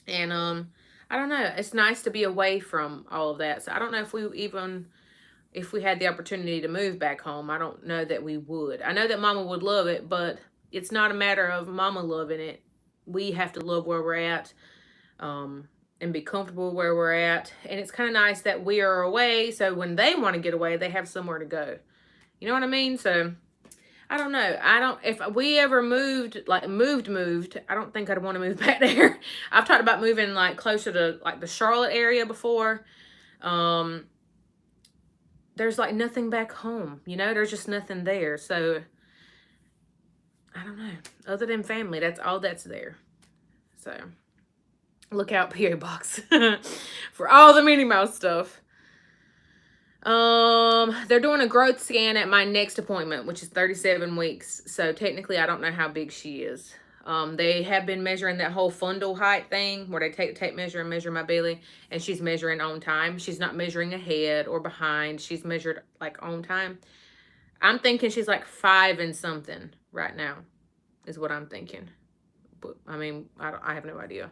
And I don't know. It's nice to be away from all of that. So I don't know if we had the opportunity to move back home. I don't know that we would. I know that Mama would love it, but it's not a matter of Mama loving it. We have to love where we're at, and be comfortable where we're at. And it's kind of nice that we are away, so when they want to get away, they have somewhere to go. You know what I mean? So I don't know. If we ever moved, like moved, I don't think I'd want to move back there. I've talked about moving like closer to like the Charlotte area before. There's like nothing back home, you know, there's just nothing there. So I don't know, other than family, that's all that's there. So look out, PO box for all the Minnie Mouse stuff. They're doing a growth scan at my next appointment, which is 37 weeks. So technically I don't know how big she is. They have been measuring that whole fundal height thing where they take measure and measure my belly, and she's measuring on time. She's not measuring ahead or behind. She's measured like on time. I'm thinking she's like 5 and something right now, is what I'm thinking. But I mean, I have no idea.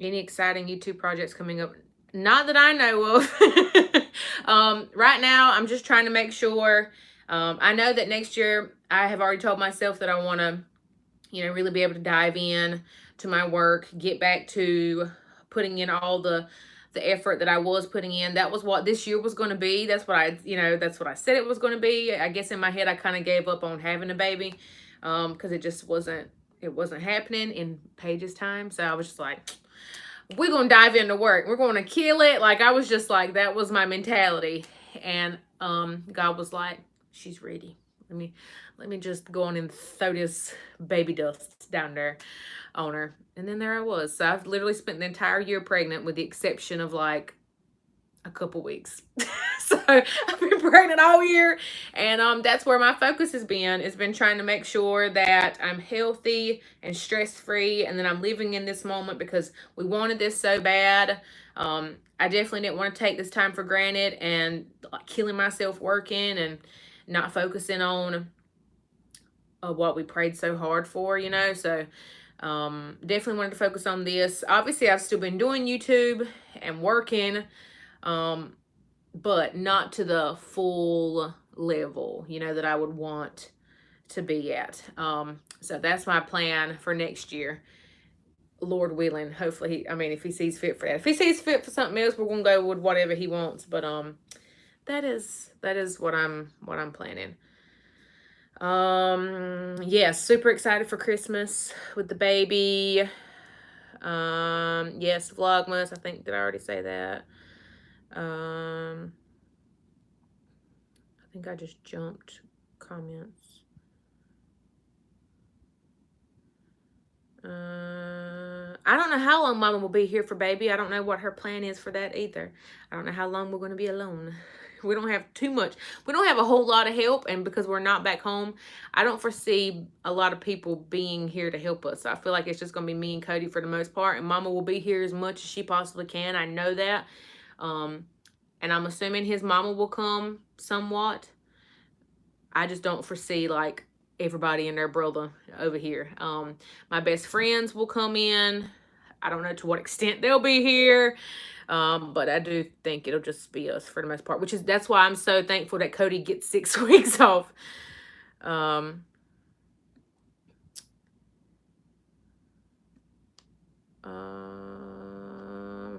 Any exciting YouTube projects coming up? Not that I know of. Right now, I'm just trying to make sure. I know that next year, I have already told myself that I want to, really be able to dive in to my work, get back to putting in all the effort that I was putting in. That was what this year was going to be. That's what that's what I said it was going to be. I guess in my head, I kind of gave up on having a baby, because it just wasn't happening in Paige's time. So I was just like, we're going to dive into work. We're going to kill it. Like, I was just like, that was my mentality. And God was like, she's ready. Let me just go on and throw this baby dust down there on her. And then there I was. So I've literally spent the entire year pregnant with the exception of like a couple weeks. So I've been pregnant all year, and that's where my focus has been. It's been trying to make sure that I'm healthy and stress-free, and then I'm living in this moment because we wanted this so bad. I definitely didn't want to take this time for granted and like killing myself working and not focusing on what we prayed so hard for, So definitely wanted to focus on this. Obviously, I've still been doing YouTube and working, but not to the full level, that I would want to be at. So that's my plan for next year. Lord willing, hopefully, if he sees fit for that. If he sees fit for something else, we're gonna go with whatever he wants. But that is what I'm planning. Yes, super excited for Christmas with the baby. Yes, Vlogmas. I think, did I already say that? I think I just jumped comments. I don't know how long Mama will be here for baby. I don't know what her plan is for that either. I don't know how long we're going to be alone. We don't have too much. We don't have a whole lot of help, and because we're not back home, I don't foresee a lot of people being here to help us. I feel like it's just going to be me and Cody for the most part, and Mama will be here as much as she possibly can. I know that. And I'm assuming his mama will come somewhat. I just don't foresee like everybody and their brother over here. My best friends will come in. I don't know to what extent they'll be here. But I do think it'll just be us for the most part, that's why I'm so thankful that Cody gets 6 weeks off.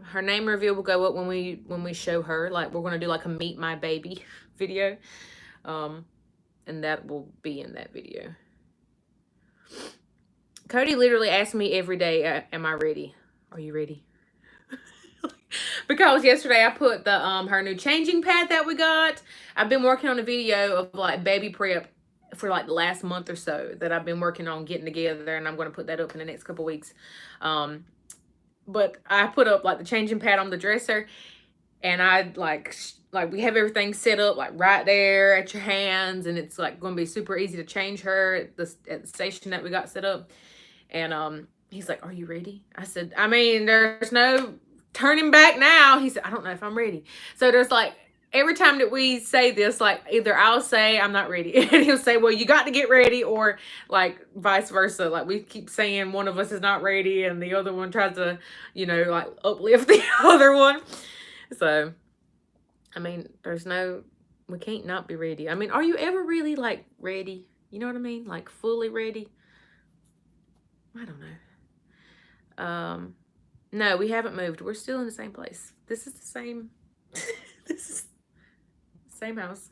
Her name reveal will go up when we show her. Like, we're gonna do like a meet my baby video. And that will be in that video. Cody literally asks me every day, am I ready? Are you ready? Because yesterday I put the her new changing pad that we got. I've been working on a video of like baby prep for like the last month or so that I've been working on getting together, and I'm going to put that up in the next couple weeks. But I put up like the changing pad on the dresser, and I like we have everything set up like right there at your hands, and it's like going to be super easy to change her at the station that we got set up. And he's like, are you ready? I said, there's no turning back now. He said, I don't know if I'm ready. So there's like, every time that we say this, like either I'll say I'm not ready, and he'll say, well, you got to get ready, or like vice versa. Like, we keep saying one of us is not ready and the other one tries to, like uplift the other one. So, we can't not be ready. Are you ever really like ready? You know what I mean? Like fully ready? I don't know. No, we haven't moved. We're still in the same place. This is the same. This is the same house.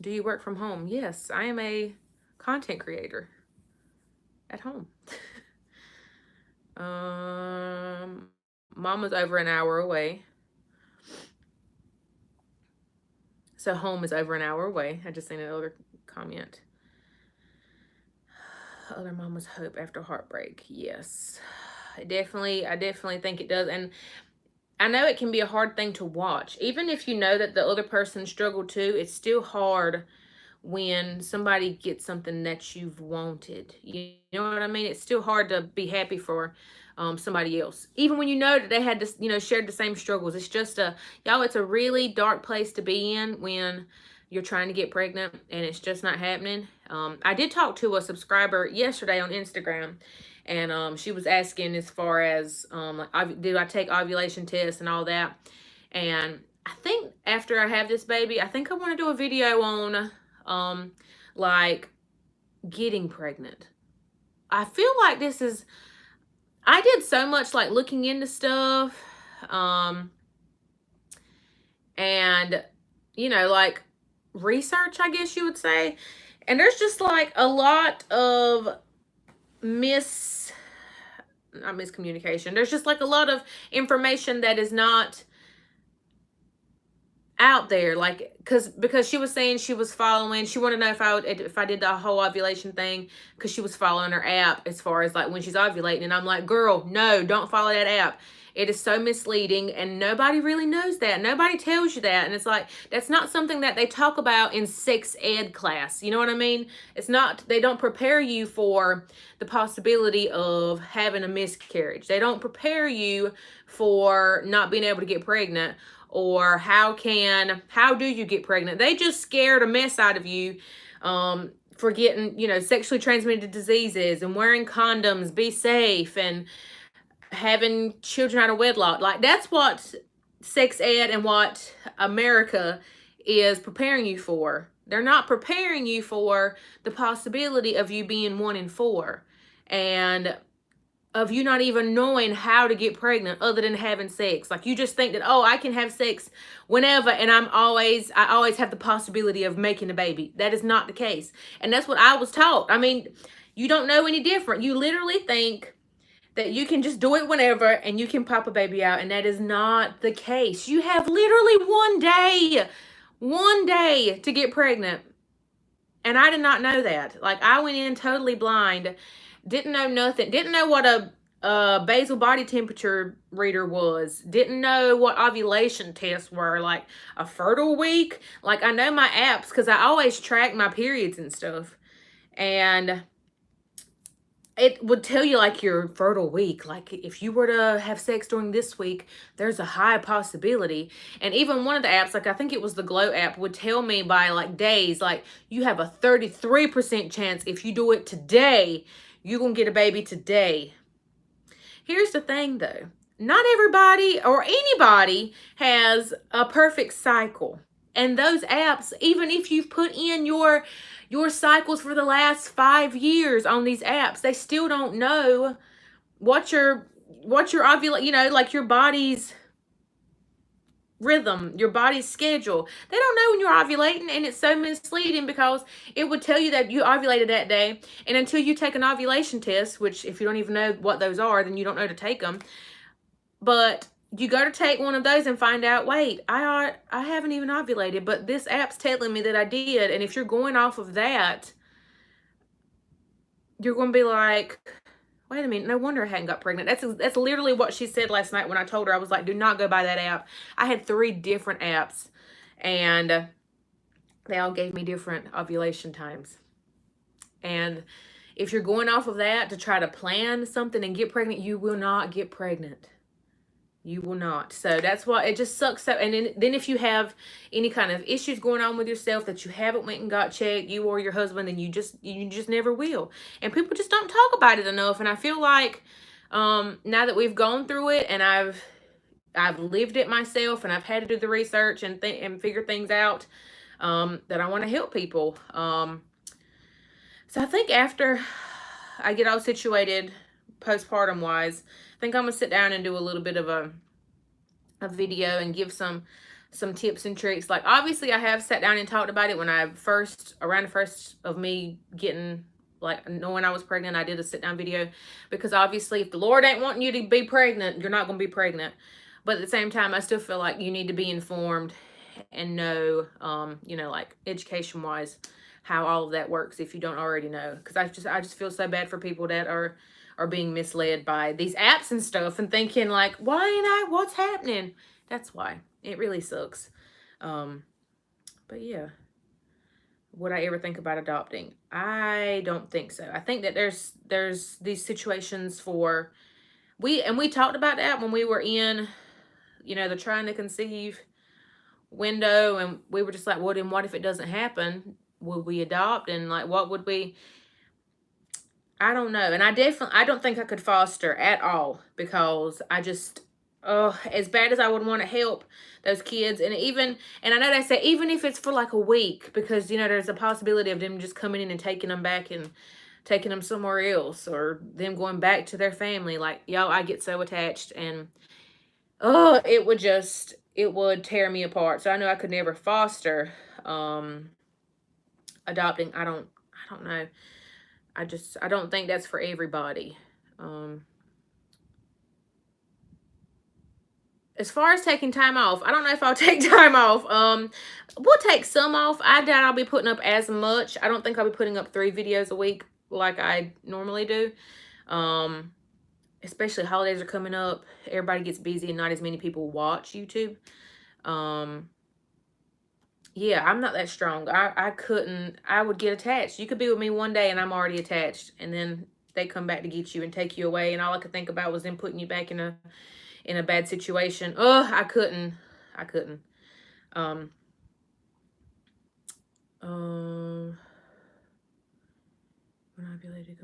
Do you work from home? Yes, I am a content creator at home. Mama's over an hour away. So home is over an hour away. I just seen another comment. Other mama's hope after heartbreak. Yes, I definitely think it does. And I know it can be a hard thing to watch. Even if you know that the other person struggled too, it's still hard when somebody gets something that you've wanted. You know what I mean? It's still hard to be happy for somebody else, even when you know that they had to, shared the same struggles. It's just y'all, it's a really dark place to be in when you're trying to get pregnant and it's just not happening. I did talk to a subscriber yesterday on Instagram, and she was asking as far as like, do I take ovulation tests and all that. And I think after I have this baby, I think I want to do a video on like getting pregnant. I feel like I did so much like looking into stuff, and like research, I guess you would say. And there's just like a lot of not miscommunication. There's just like a lot of information that is not out there, like because she was saying she was following, she wanted to know if I did the whole ovulation thing, because she was following her app as far as like when she's ovulating. And I'm like, girl, no, don't follow that app. It is so misleading, and nobody really knows that. Nobody tells you that. And it's like, that's not something that they talk about in sex ed class. You know what I mean? It's not, they don't prepare you for the possibility of having a miscarriage. They don't prepare you for not being able to get pregnant, or how do you get pregnant. They just scared a mess out of you for getting, sexually transmitted diseases, and wearing condoms, be safe, and having children out of wedlock. Like, that's what sex ed and what America is preparing you for. They're not preparing you for the possibility of you being 1 in 4, and of you not even knowing how to get pregnant other than having sex. Like, you just think that, oh, I can have sex whenever, and I always have the possibility of making a baby. That is not the case. And that's what I was taught. I mean, you don't know any different. You literally think that you can just do it whenever and you can pop a baby out, and that is not the case. You have literally one day to get pregnant. And I did not know that. Like, I went in totally blind, didn't know nothing, didn't know what a basal body temperature reader was, didn't know what ovulation tests were, like a fertile week. Like, I know my apps because I always track my periods and stuff, and it would tell you like your fertile week. Like, if you were to have sex during this week, there's a high possibility. And even one of the apps, like I think it was the Glow app, would tell me by like days, like, you have a 33% chance if you do it today, you're going to get a baby today. Here's the thing though. Not everybody or anybody has a perfect cycle. And those apps, even if you've put in your cycles for the last 5 years on these apps, they still don't know what your ovulation, like your body's rhythm, your body's schedule. They don't know when you're ovulating, and it's so misleading because it would tell you that you ovulated that day, and until you take an ovulation test, which if you don't even know what those are, then you don't know to take them. But you go to take one of those and find out, wait, I haven't even ovulated, but this app's telling me that I did. And if you're going off of that, you're going to be like, wait a minute, no wonder I hadn't got pregnant. That's literally what she said last night when I told her. I was like, do not go by that app. I had 3 different apps, and they all gave me different ovulation times. And if you're going off of that to try to plan something and get pregnant, you will not get pregnant. You will not. So that's why it just sucks. So, and then if you have any kind of issues going on with yourself that you haven't went and got checked, you or your husband, then you just never will. And people just don't talk about it enough. And I feel like now that we've gone through it, and I've lived it myself, and I've had to do the research and figure things out, that I want to help people. So I think after I get all situated postpartum wise, I think I'm gonna sit down and do a little bit of a video and give some tips and tricks. Like, obviously I have sat down and talked about it when around the first of me getting, like, knowing I was pregnant. I did a sit down video, because obviously if the Lord ain't wanting you to be pregnant, you're not gonna be pregnant. But at the same time, I still feel like you need to be informed and know, like education wise, how all of that works if you don't already know. Because I just feel so bad for people that are being misled by these apps and stuff and thinking like, why ain't what's happening? That's why. It really sucks. But yeah. Would I ever think about adopting? I don't think so. I think that there's these situations for we talked about that when we were in, the trying to conceive window, and we were just like, well, then what if it doesn't happen? Would we adopt? And like, what would we? I don't know. And I don't think I could foster at all, because I just, oh, as bad as I would want to help those kids, and I know they say even if it's for like a week, because there's a possibility of them just coming in and taking them back and taking them somewhere else, or them going back to their family. Like, y'all, I get so attached, and oh, it would tear me apart. So I know I could never foster. Adopting, I don't know. I don't think that's for everybody. Um, as far as taking time off, I don't know if I'll take time off. We'll take some off. I doubt I'll be putting up as much. I don't think I'll be putting up 3 videos a week like I normally do. Especially holidays are coming up. Everybody gets busy and not as many people watch YouTube. Yeah, I'm not that strong. I couldn't, I would get attached. You could be with me one day and I'm already attached, and then they come back to get you and take you away, and all I could think about was them putting you back in a bad situation. Oh, I couldn't. I couldn't. Um um compared to,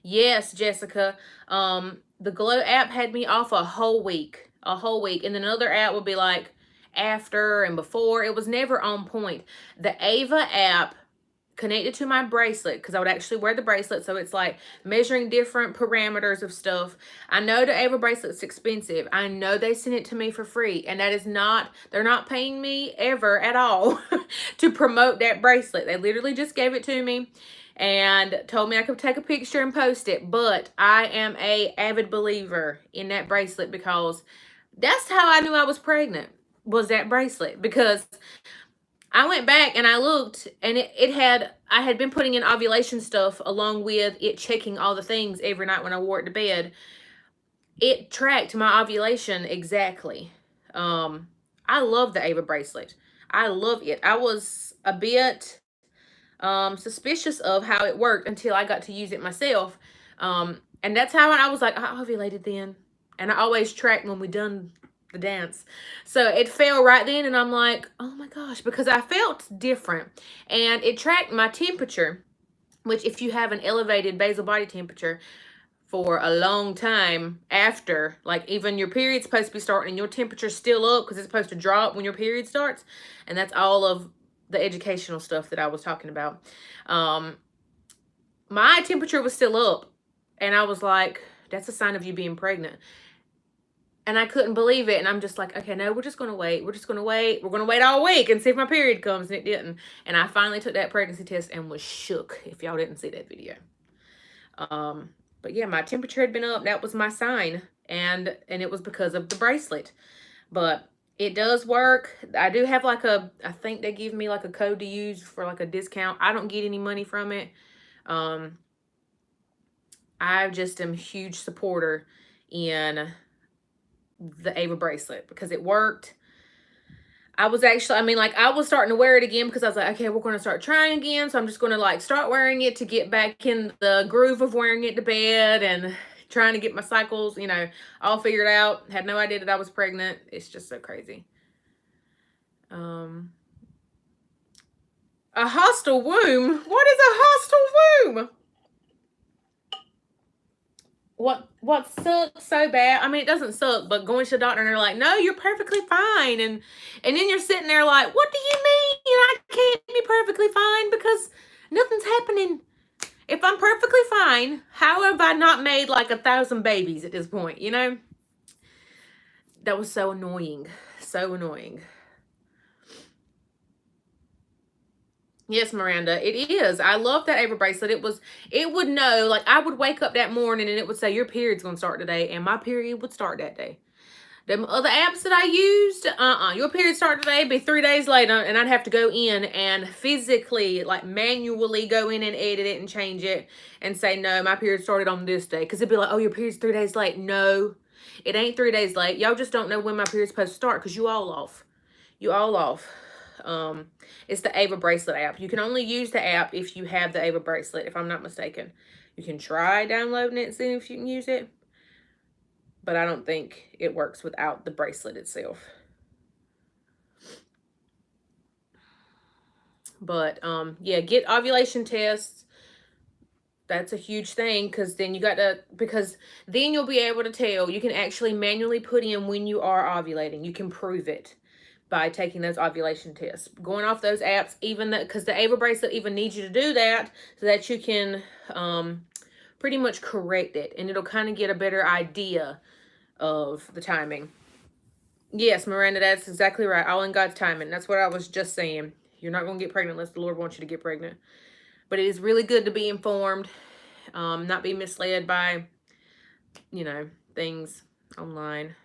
yes, Jessica. The Glow app had me off a whole week. A whole week. And then another app would be like after and before. It was never on point. The Ava app connected to my bracelet, because I would actually wear the bracelet, so it's like measuring different parameters of stuff. I know the Ava bracelet's expensive. I know they sent it to me for free, and that is not, they're not paying me ever at all to promote that bracelet. They literally just gave it to me and told me I could take a picture and post it. But I am a avid believer in that bracelet, because that's how I knew I was pregnant, was that bracelet. Because I went back and I looked, and I had been putting in ovulation stuff along with it checking all the things every night when I wore it to bed. It tracked my ovulation exactly. I love the Ava bracelet. I love it. I was a bit suspicious of how it worked until I got to use it myself. And that's how I was like, I ovulated then. And I always track when we done the dance. So it fell right then, and I'm like, oh my gosh, because I felt different. And it tracked my temperature, which if you have an elevated basal body temperature for a long time after, like even your period's supposed to be starting and your temperature's still up, because it's supposed to drop when your period starts. And that's all of the educational stuff that I was talking about. My temperature was still up, and I was like, that's a sign of you being pregnant. And I couldn't believe it. And I'm just like, okay, no, we're just going to wait. We're just going to wait. We're going to wait all week and see if my period comes. And it didn't. And I finally took that pregnancy test and was shook, if y'all didn't see that video. But yeah, my temperature had been up. That was my sign. And it was because of the bracelet. But it does work. I do have like I think they give me like a code to use for like a discount. I don't get any money from it. I just am a huge supporter in the Ava bracelet, because it worked. I was starting to wear it again, because I was like, okay, we're going to start trying again. So I'm just going to like start wearing it to get back in the groove of wearing it to bed and trying to get my cycles, all figured out. Had no idea that I was pregnant. It's just so crazy. A hostile womb? What is a hostile womb? What sucks so bad? I mean, it doesn't suck, but going to the doctor and they're like, no, you're perfectly fine. And then you're sitting there like, what do you mean I can't be perfectly fine because nothing's happening? If I'm perfectly fine, how have I not made like 1,000 babies at this point, That was so annoying. So annoying. Yes, Miranda, it is. I love that Ava bracelet. It would know, like I would wake up that morning and it would say your period's going to start today, and my period would start that day. The other apps that I used, your period start today, be 3 days later, and I'd have to go in and physically, like manually go in and edit it and change it and say, no, my period started on this day. Because it'd be like, oh, your period's 3 days late. No, it ain't 3 days late. Y'all just don't know when my period's supposed to start, because you all off. You all off. It's the Ava bracelet app. You can only use the app if you have the Ava bracelet, if I'm not mistaken. You can try downloading it and seeing if you can use it, but I don't think it works without the bracelet itself. But yeah, get ovulation tests. That's a huge thing, because then then you'll be able to tell. You can actually manually put in when you are ovulating. You can prove it by taking those ovulation tests. Going off those apps, even because the Ava bracelet even needs you to do that so that you can pretty much correct it, and it'll kind of get a better idea of the timing. Yes, Miranda, that's exactly right. All in God's timing. That's what I was just saying. You're not going to get pregnant unless the Lord wants you to get pregnant. But it is really good to be informed, not be misled by, things online.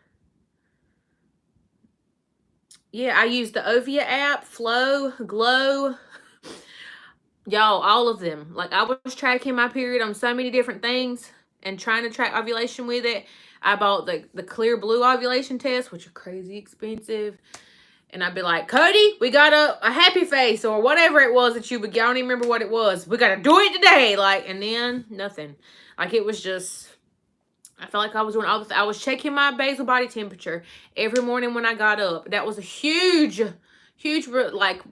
Yeah, I use the Ovia app, Flow, Glow, y'all, all of them. Like, I was tracking my period on so many different things and trying to track ovulation with it. I bought the clear blue ovulation test, which are crazy expensive. And I'd be like, Cody, we got a happy face or whatever it was that you would get. I don't even remember what it was. We got to do it today. Like, and then nothing. Like, it was just, I felt like I was doing all the I was checking my basal body temperature every morning when I got up. That was a huge, like,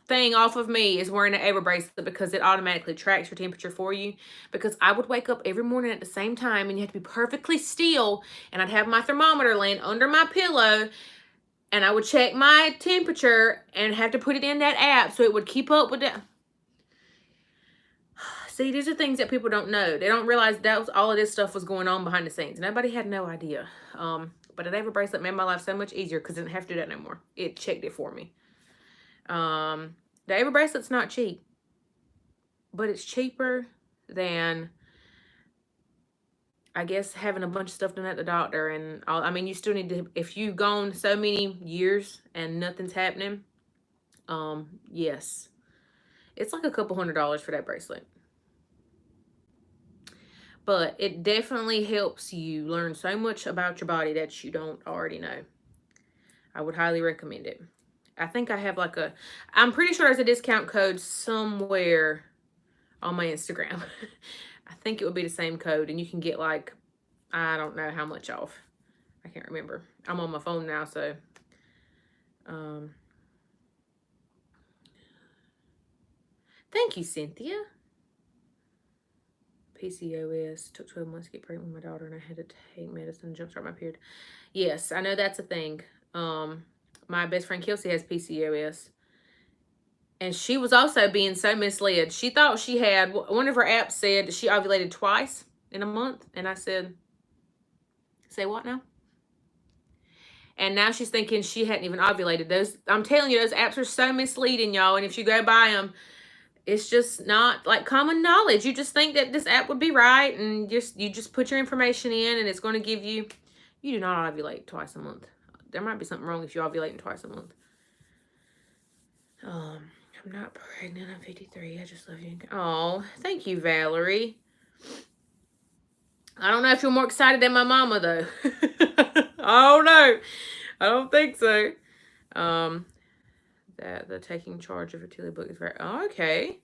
thing off of me, is wearing an Ava bracelet, because it automatically tracks your temperature for you. Because I would wake up every morning at the same time, and you have to be perfectly still, and I'd have my thermometer laying under my pillow, and I would check my temperature and have to put it in that app so it would keep up with that. See, these are things that people don't know. They don't realize that was all of this stuff was going on behind the scenes. Nobody had no idea. But an Ava bracelet made my life so much easier because I didn't have to do that no more. It checked it for me. The Ava bracelet's not cheap, but it's cheaper than, I guess, having a bunch of stuff done at the doctor and all. I mean, you still need to, if you've gone so many years and nothing's happening, yes, it's like a couple $100 for that bracelet. But it definitely helps you learn so much about your body that you don't already know. I would highly recommend it. I think I have I'm pretty sure there's a discount code somewhere on my Instagram. I think it would be the same code, and you can get I don't know how much off. I can't remember. I'm on my phone now, so thank you, Cynthia. PCOS. Took 12 months to get pregnant with my daughter, and I had to take medicine to jumpstart my period. Yes, I know that's a thing. My best friend Kelsey has PCOS, and she was also being so misled. She thought she had, one of her apps said that she ovulated twice in a month, and I said, say what now? And now she's thinking she hadn't even ovulated. I'm telling you, those apps are so misleading, y'all, and if you go buy them, it's just not like common knowledge. You just think that this app would be right, and you just put your information in, and it's going to give you. You do not ovulate twice a month. There might be something wrong if you're ovulating twice a month. I'm not pregnant. I'm 53. I just love you. Oh, thank you, Valerie. I don't know if you're more excited than my mama, though. Oh no, I don't think so. That the taking charge of fertility book is very okay.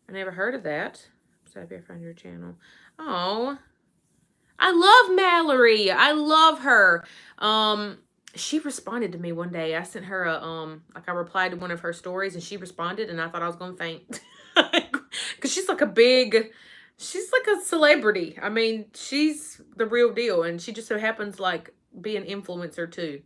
I never heard of that. I'm so happy I found your channel. Oh, I love Mallory. I love her. She responded to me one day. I sent her I replied to one of her stories, and she responded, and I thought I was gonna faint. Because she's like a celebrity. I mean, she's the real deal, and she just so happens be an influencer too.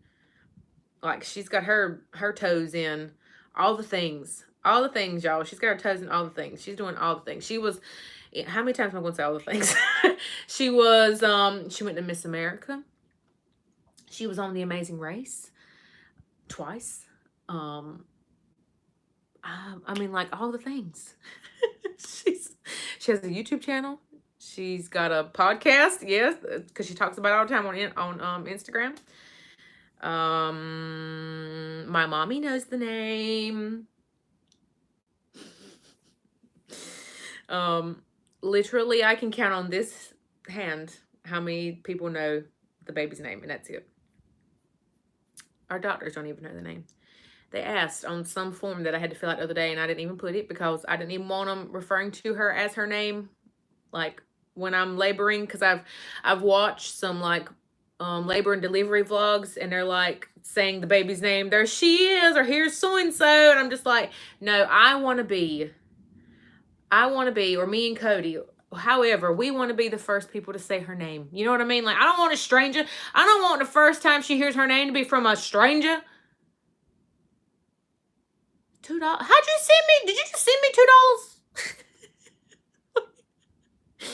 Like, she's got her toes in all the things, y'all. She's got her toes in all the things. She's doing all the things. She was, how many times am I going to say all the things? She went to Miss America. She was on The Amazing Race twice. I mean, all the things. She has a YouTube channel. She's got a podcast, yes, because she talks about it all the time on Instagram. My mommy knows the name. Literally, I can count on this hand how many people know the baby's name, and that's it. Our doctors don't even know the name. They asked on some form that I had to fill out the other day, and I didn't even put it because I didn't even want them referring to her as her name, like when I'm laboring, because I've watched some like labor and delivery vlogs, and they're like saying the baby's name. There she is, or here's so and so, and I'm just like, no, I want to be, or me and Cody. However, we want to be the first people to say her name. You know what I mean? Like, I don't want a stranger. I don't want the first time she hears her name to be from a stranger. $2. How'd you send me? Did you just send me $2?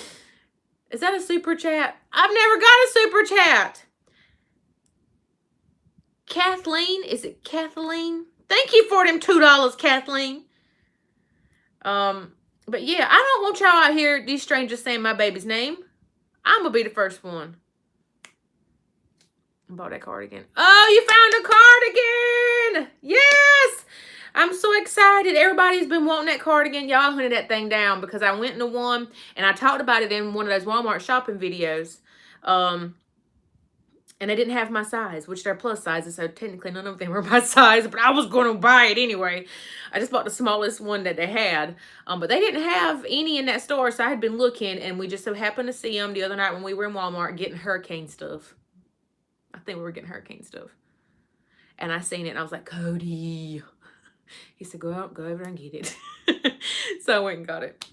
Is that a super chat? I've never got a super chat. Kathleen, is it Kathleen? Thank you for them $2, Kathleen. But yeah, I don't want y'all out here, these strangers, saying my baby's name. I'm gonna be the first one. I bought that cardigan. Oh, you found a cardigan! Yes! I'm so excited. Everybody's been wanting that cardigan. Y'all hunted that thing down because I went into one and I talked about it in one of those Walmart shopping videos. And they didn't have my size, which they're plus sizes, so technically none of them were my size, but I was going to buy it anyway. I just bought the smallest one that they had, but they didn't have any in that store, so I had been looking, and we just so happened to see them the other night when we were in Walmart getting hurricane stuff. I think we were getting hurricane stuff. And I seen it, and I was like, Cody. He said, go over there and get it. So I went and got it.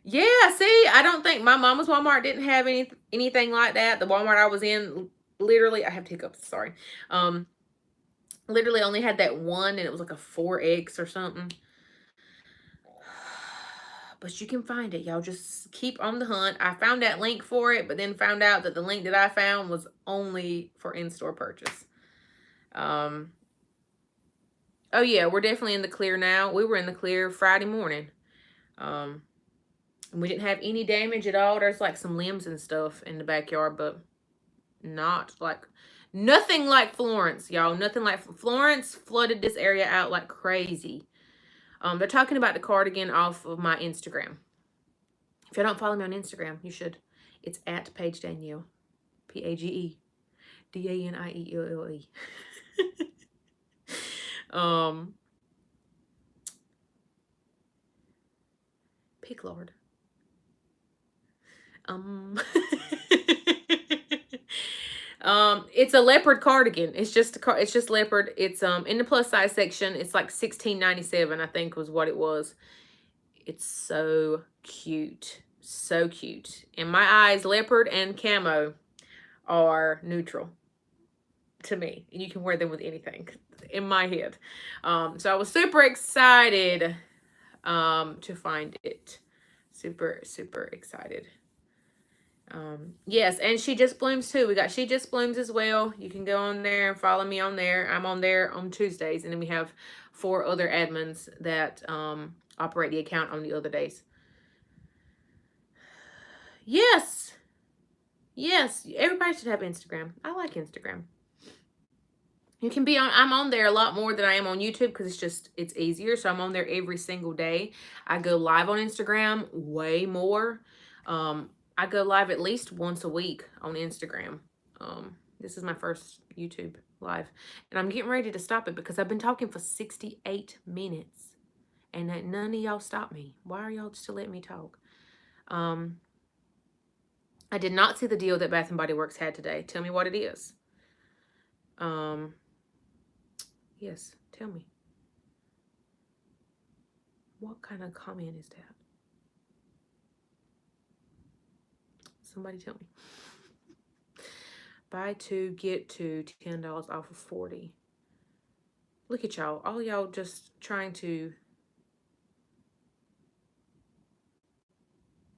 Yeah, see, I don't think my mama's Walmart didn't have anything like that. The Walmart I was in, literally, I have hiccups, sorry. Literally only had that one, and it was like a 4X or something. But you can find it, y'all. Just keep on the hunt. I found that link for it, but then found out that the link that I found was only for in-store purchase. Oh yeah, we're definitely in the clear now. We were in the clear Friday morning. We didn't have any damage at all. There's like some limbs and stuff in the backyard, but not like, nothing like Florence, y'all. Nothing like Florence flooded this area out like crazy. They're talking about the cardigan off of my Instagram. If you don't follow me on Instagram, you should. It's at Paige Danielle. PageDanielle. Pick Lord. It's a leopard cardigan. It's just leopard. It's in the plus size section. It's like $16.97, I think was what it was. It's so cute. So cute. In my eyes, leopard and camo are neutral to me. And you can wear them with anything in my head. So I was super excited to find it. Super, super excited. Yes, and She Just Blooms too. We got She Just Blooms as well. You can go on there and follow me on there. I'm on there on Tuesdays, and then we have 4 other admins that operate the account on the other days. Yes. Yes, everybody should have Instagram. I like Instagram. You can be on, I'm on there a lot more than I am on YouTube because it's easier. So I'm on there every single day. I go live on Instagram way more. I go live at least once a week on Instagram. This is my first YouTube live. And I'm getting ready to stop it because I've been talking for 68 minutes. And none of y'all stop me. Why are y'all still letting me talk? I did not see the deal that Bath & Body Works had today. Tell me what it is. Yes, tell me. What kind of comment is that? Somebody tell me. Buy 2, get 2, $10 off of 40. Look at y'all. All y'all just trying to,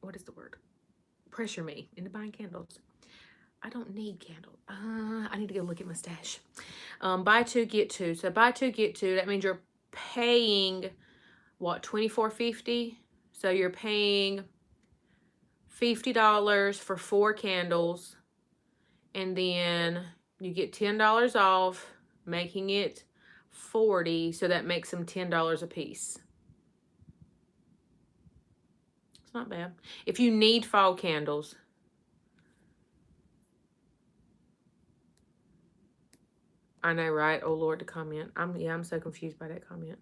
what is the word? Pressure me into buying candles. I don't need candles. I need to go look at my stash. Buy 2, get 2. So buy 2, get 2. That means you're paying, what, $24.50? So you're paying $50 for 4 candles. And then you get $10 off, making it $40. So that makes them $10 a piece. It's not bad. If you need fall candles. I know, right? Oh Lord, the comment. I'm so confused by that comment.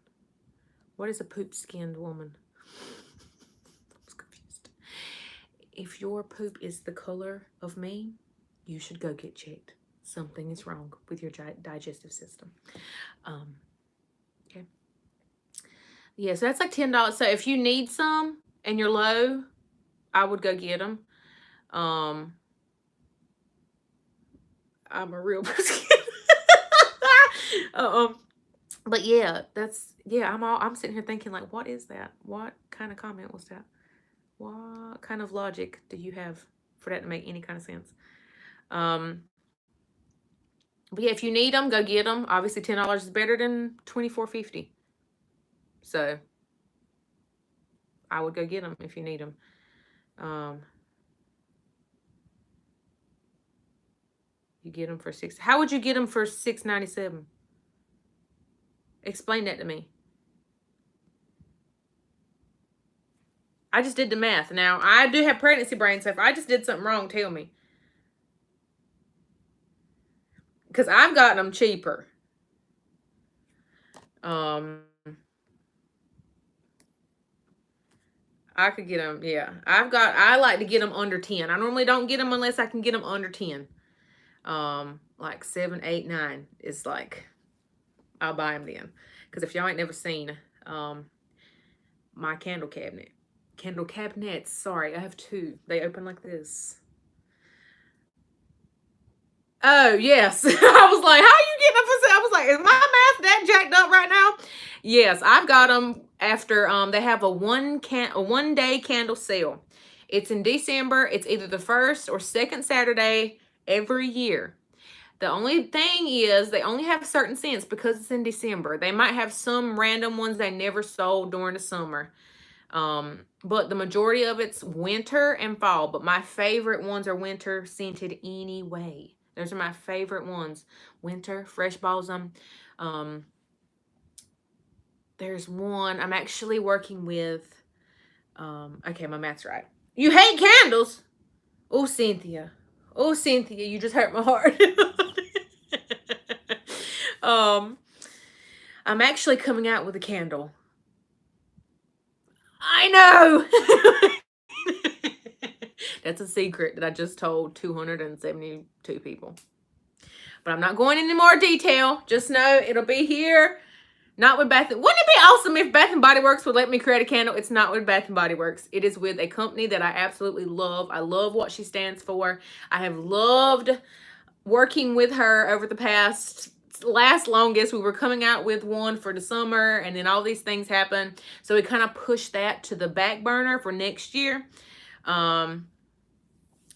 What is a poop-skinned woman? I was confused. If your poop is the color of me, you should go get checked. Something is wrong with your digestive system. Okay. Yeah, so that's like $10. So if you need some and you're low, I would go get them. I'm a real pussy. But yeah, I'm sitting here thinking like, what is that? What kind of comment was that? What kind of logic do you have for that to make any kind of sense? But yeah, if you need them, go get them. Obviously, $10 is better than $24.50. So I would go get them if you need them. You get them for $6. How would you get them for $6.97? Explain that to me. I just did the math. Now, I do have pregnancy brain, so if I just did something wrong, tell me. Because I've gotten them cheaper. I could get them, yeah. I like to get them under 10. I normally don't get them unless I can get them under 10. Like 7, 8, 9 is like, I'll buy them then. Because if y'all ain't never seen my candle cabinets, sorry, I have 2. They open like this. Oh, yes. I was like, how are you getting them for sale? I was like, is my math that jacked up right now? Yes, I've got them after they have a one day candle sale. It's in December. It's either the first or second Saturday every year. The only thing is they only have certain scents because it's in December. They might have some random ones they never sold during the summer. But the majority of it's winter and fall. But my favorite ones are winter scented anyway. Those are my favorite ones. Winter, fresh balsam. There's one I'm actually working with. Okay, my math's right. You hate candles? Oh, Cynthia. Oh, Cynthia, you just hurt my heart. I'm actually coming out with a candle. I know. That's a secret that I just told 272 people. But I'm not going into more detail. Just know it'll be here. Not with Bath. Wouldn't it be awesome if Bath and Body Works would let me create a candle? It's not with Bath and Body Works. It is with a company that I absolutely love. I love what she stands for. I have loved working with her over the longest. We were coming out with one for the summer, and then all these things happened. So we kind of pushed that to the back burner for next year.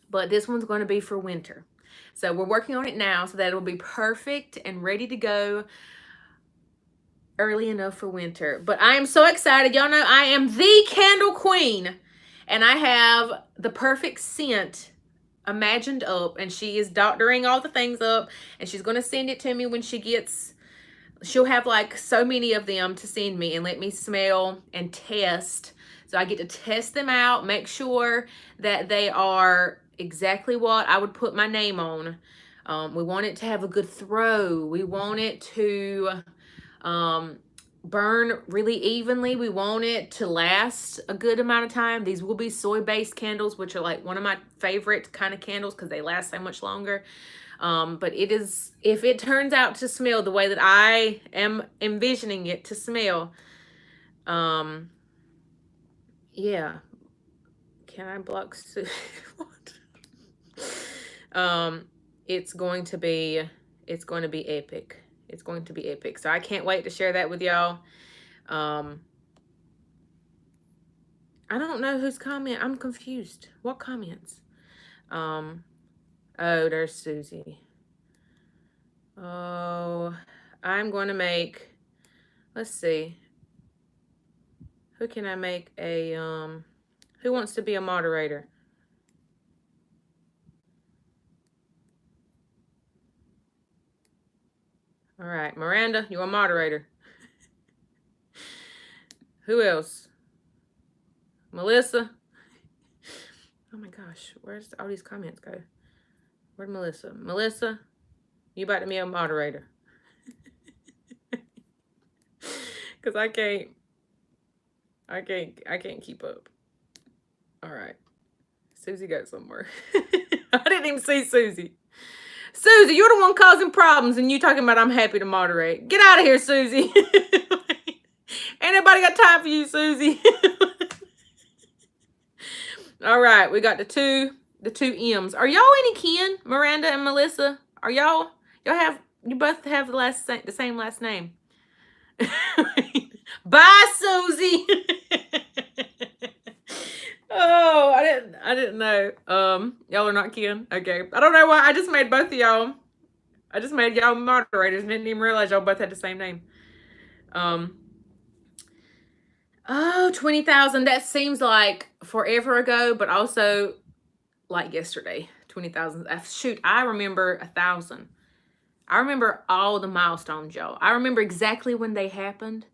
But this one's going to be for winter. So we're working on it now so that it'll be perfect and ready to go early enough for winter. But I am so excited. Y'all know I am the candle queen. And I have the perfect scent imagined up. And she is doctoring all the things up. And she's going to send it to me when she'll have like so many of them to send me and let me smell and test. So I get to test them out, make sure that they are exactly what I would put my name on. We want it to have a good throw. We want it to burn really evenly. We want it to last a good amount of time. These will be soy-based candles, which are like one of my favorite kind of candles because they last so much longer. But it is, if it turns out to smell the way that I am envisioning it to smell, yeah. Can I block what? It's going to be epic. It's going to be epic. So I can't wait to share that with y'all. I don't know whose comment. I'm confused. What comments? Oh, there's Susie. Oh, I'm going to make, let's see. Who can I make a, who wants to be a moderator? All right, Miranda, you're a moderator. Who else? Melissa. Oh my gosh, where's all these comments go? Where'd Melissa? Melissa, you about to be a moderator. Because I can't keep up. All right. Susie got somewhere. I didn't even see Susie. Susie, you're the one causing problems, and you talking about I'm happy to moderate. Get out of here, Susie. Ain't nobody got time for you, Susie. All right, we got the two M's. Are y'all any kin, Miranda and Melissa? Are y'all you both have the same last name? Bye, Susie. Oh, I didn't know. Y'all are not kin. Okay, I don't know why. I just made both of y'all. I just made y'all moderators and didn't even realize y'all both had the same name. Oh, 20,000. That seems like forever ago, but also like yesterday. 20,000. Shoot, I remember 1,000. I remember all the milestones, y'all. I remember exactly when they happened.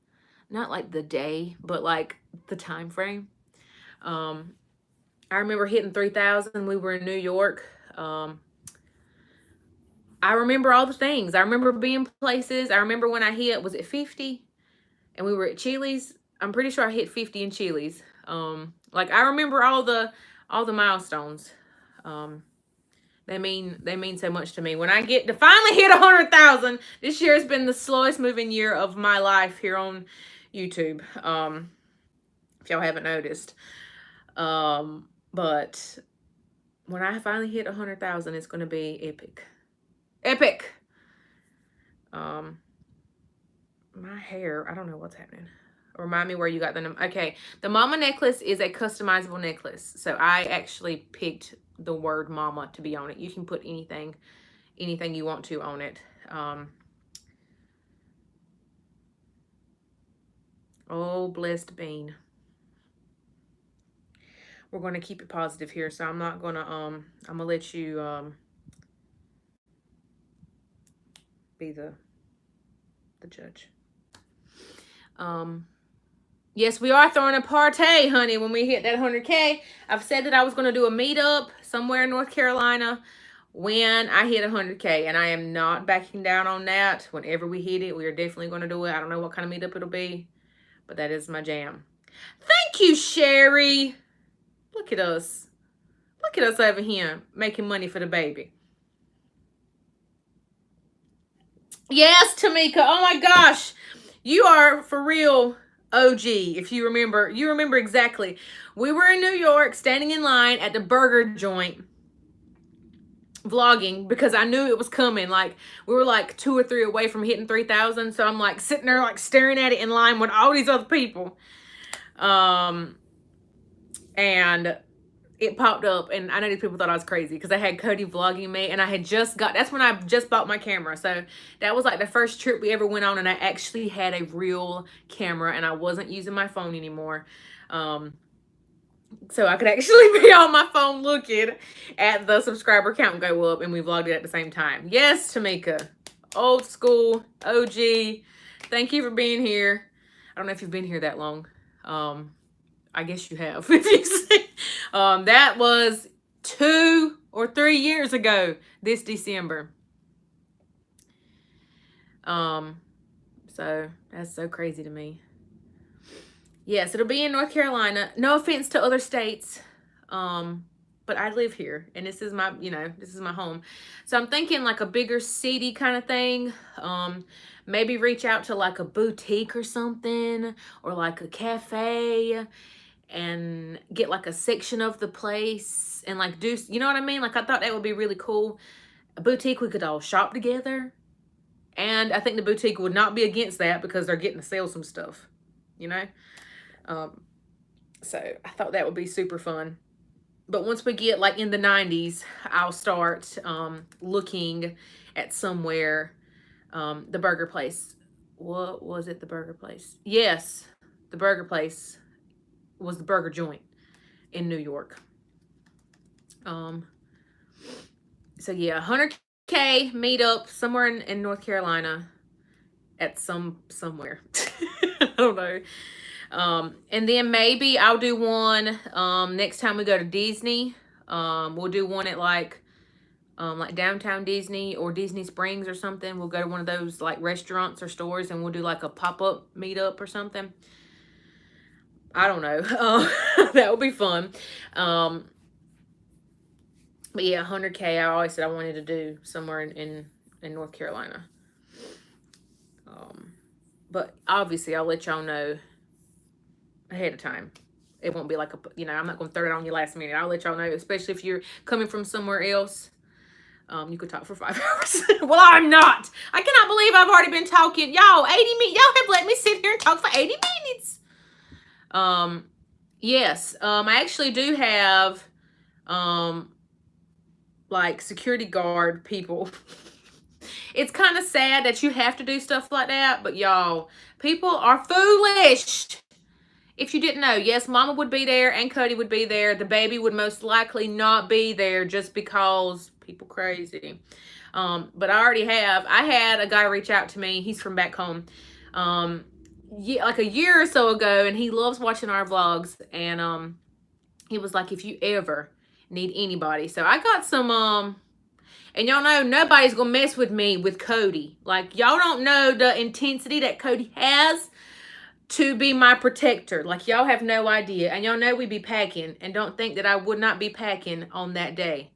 Not like the day, but like the time frame. I remember hitting 3,000. We were in New York. I remember all the things. I remember being places. I remember when I hit, was it 50? And we were at Chili's. I'm pretty sure I hit 50 in Chili's. Like I remember all the milestones. They mean so much to me. When I get to finally hit 100,000, this year has been the slowest moving year of my life here on YouTube. If y'all haven't noticed. But when I finally hit 100,000, it's gonna be epic. Epic. My hair, I don't know what's happening. Remind me where you got the number. Okay, the mama necklace is a customizable necklace. So I actually picked the word mama to be on it. You can put anything you want to on it. Oh, blessed bean. We're going to keep it positive here, so I'm not going to I'm going to let you be the judge. Yes, we are throwing a party, honey, when we hit that 100K. I've said that I was going to do a meetup somewhere in North Carolina when I hit 100K, and I am not backing down on that. Whenever we hit it, we are definitely going to do it. I don't know what kind of meetup it'll be, but that is my jam. Thank you, Sherry. Look at us. Look at us over here making money for the baby. Yes, Tamika. Oh my gosh. You are for real OG. If you remember exactly. We were in New York standing in line at the burger joint vlogging because I knew it was coming. Like we were like 2 or 3 away from hitting 3,000. So I'm like sitting there like staring at it in line with all these other people. And it popped up, and I know these people thought I was crazy because I had Cody vlogging me, and I had that's when I just bought my camera. So that was like the first trip we ever went on, and I actually had a real camera, and I wasn't using my phone anymore. So I could actually be on my phone looking at the subscriber count go up, and we vlogged it at the same time. Yes, Tamika. Old school, OG. Thank you for being here. I don't know if you've been here that long. I guess you have. That was 2 or 3 years ago this December. So that's so crazy to me. Yes, it'll be in North Carolina. No offense to other states. But I live here, and this is my, this is my home. So I'm thinking like a bigger city kind of thing. Maybe reach out to like a boutique or something, or like a cafe, and get like a section of the place and like do, you know what I mean? Like I thought that would be really cool. A boutique, we could all shop together. And I think the boutique would not be against that because they're getting to sell some stuff, So I thought that would be super fun. But once we get like in the 90s, I'll start looking at somewhere. The burger place. What was it? The burger place. Yes, the burger place was the burger joint in New York. So yeah, 100K meetup somewhere in North Carolina at somewhere. I don't know. And then maybe I'll do one next time we go to Disney. We'll do one at like like downtown Disney or Disney Springs or something. We'll go to one of those like restaurants or stores and we'll do like a pop-up meetup or something. I don't know. That would be fun. But yeah, 100K. I always said I wanted to do somewhere in North Carolina. But obviously, I'll let y'all know ahead of time. It won't be like a, I'm not going to throw it on you last minute. I'll let y'all know, especially if you're coming from somewhere else. You could talk for 5 hours. Well, I'm not. I cannot believe I've already been talking. Y'all, 80 minutes. Y'all have let me sit here and talk for 80 minutes. Yes. I actually do have, like security guard people. It's kind of sad that you have to do stuff like that, but y'all, people are foolish. If you didn't know, yes, Mama would be there and Cody would be there. The baby would most likely not be there just because people crazy. But I had a guy reach out to me. He's from back home. Like a year or so ago, and he loves watching our vlogs. And he was like, if you ever need anybody. So I got some, and y'all know nobody's gonna mess with me with Cody. Like, y'all don't know the intensity that Cody has to be my protector. Like, y'all have no idea. And y'all know we be packing. And don't think that I would not be packing on that day.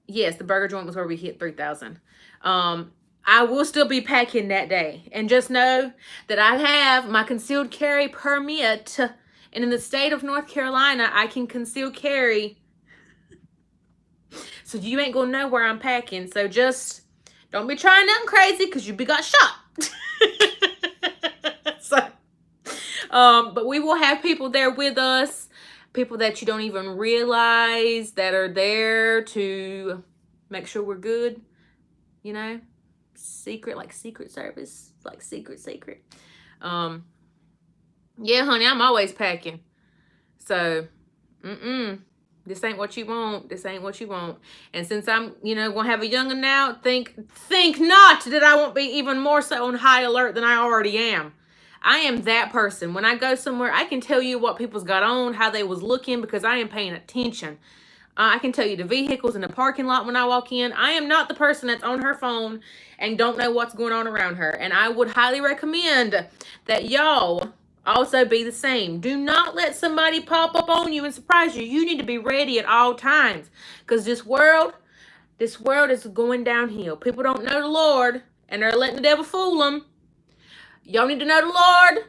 Yes, the burger joint was where we hit 3,000. I will still be packing that day. And just know that I have my concealed carry permit. And in the state of North Carolina, I can conceal carry. So you ain't gonna know where I'm packing. So just don't be trying nothing crazy because you be got shot. So, but we will have people there with us. People that you don't even realize that are there to make sure we're good. Secret, like Secret Service, like secret. Yeah, honey, I'm always packing. So, this ain't what you want. This ain't what you want. And since I'm, gonna have a young'un now, think not that I won't be even more so on high alert than I already am. I am that person. When I go somewhere, I can tell you what people's got on, how they was looking, because I am paying attention. I can tell you the vehicles in the parking lot when I walk in. I am not the person that's on her phone and don't know what's going on around her. And I would highly recommend that y'all also be the same. Do not let somebody pop up on you and surprise you. You need to be ready at all times. Because this world is going downhill. People don't know the Lord and they're letting the devil fool them. Y'all need to know the Lord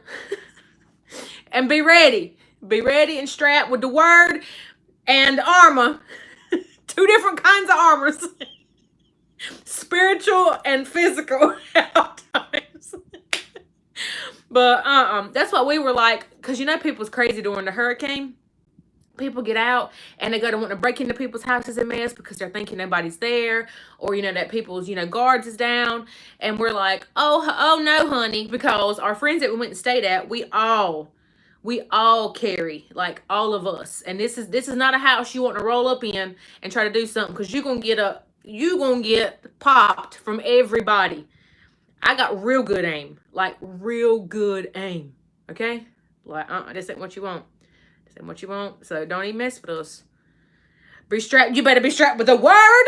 and be ready. Be ready and strapped with the word and armor. 2 different kinds of armors. Spiritual and physical at all times. But that's what we were like, because people's crazy during the hurricane. People get out and they go to want to break into people's houses and mess because they're thinking nobody's there, or that people's guards is down, and we're like, oh no, honey, because our friends that we went and stayed at, we all carry, like all of us, and this is not a house you want to roll up in and try to do something, because you're gonna get popped from everybody. I got real good aim, like real good aim. Okay, like this ain't what you want. This ain't what you want. So don't even mess with us. Be strapped. You better be strapped with the word.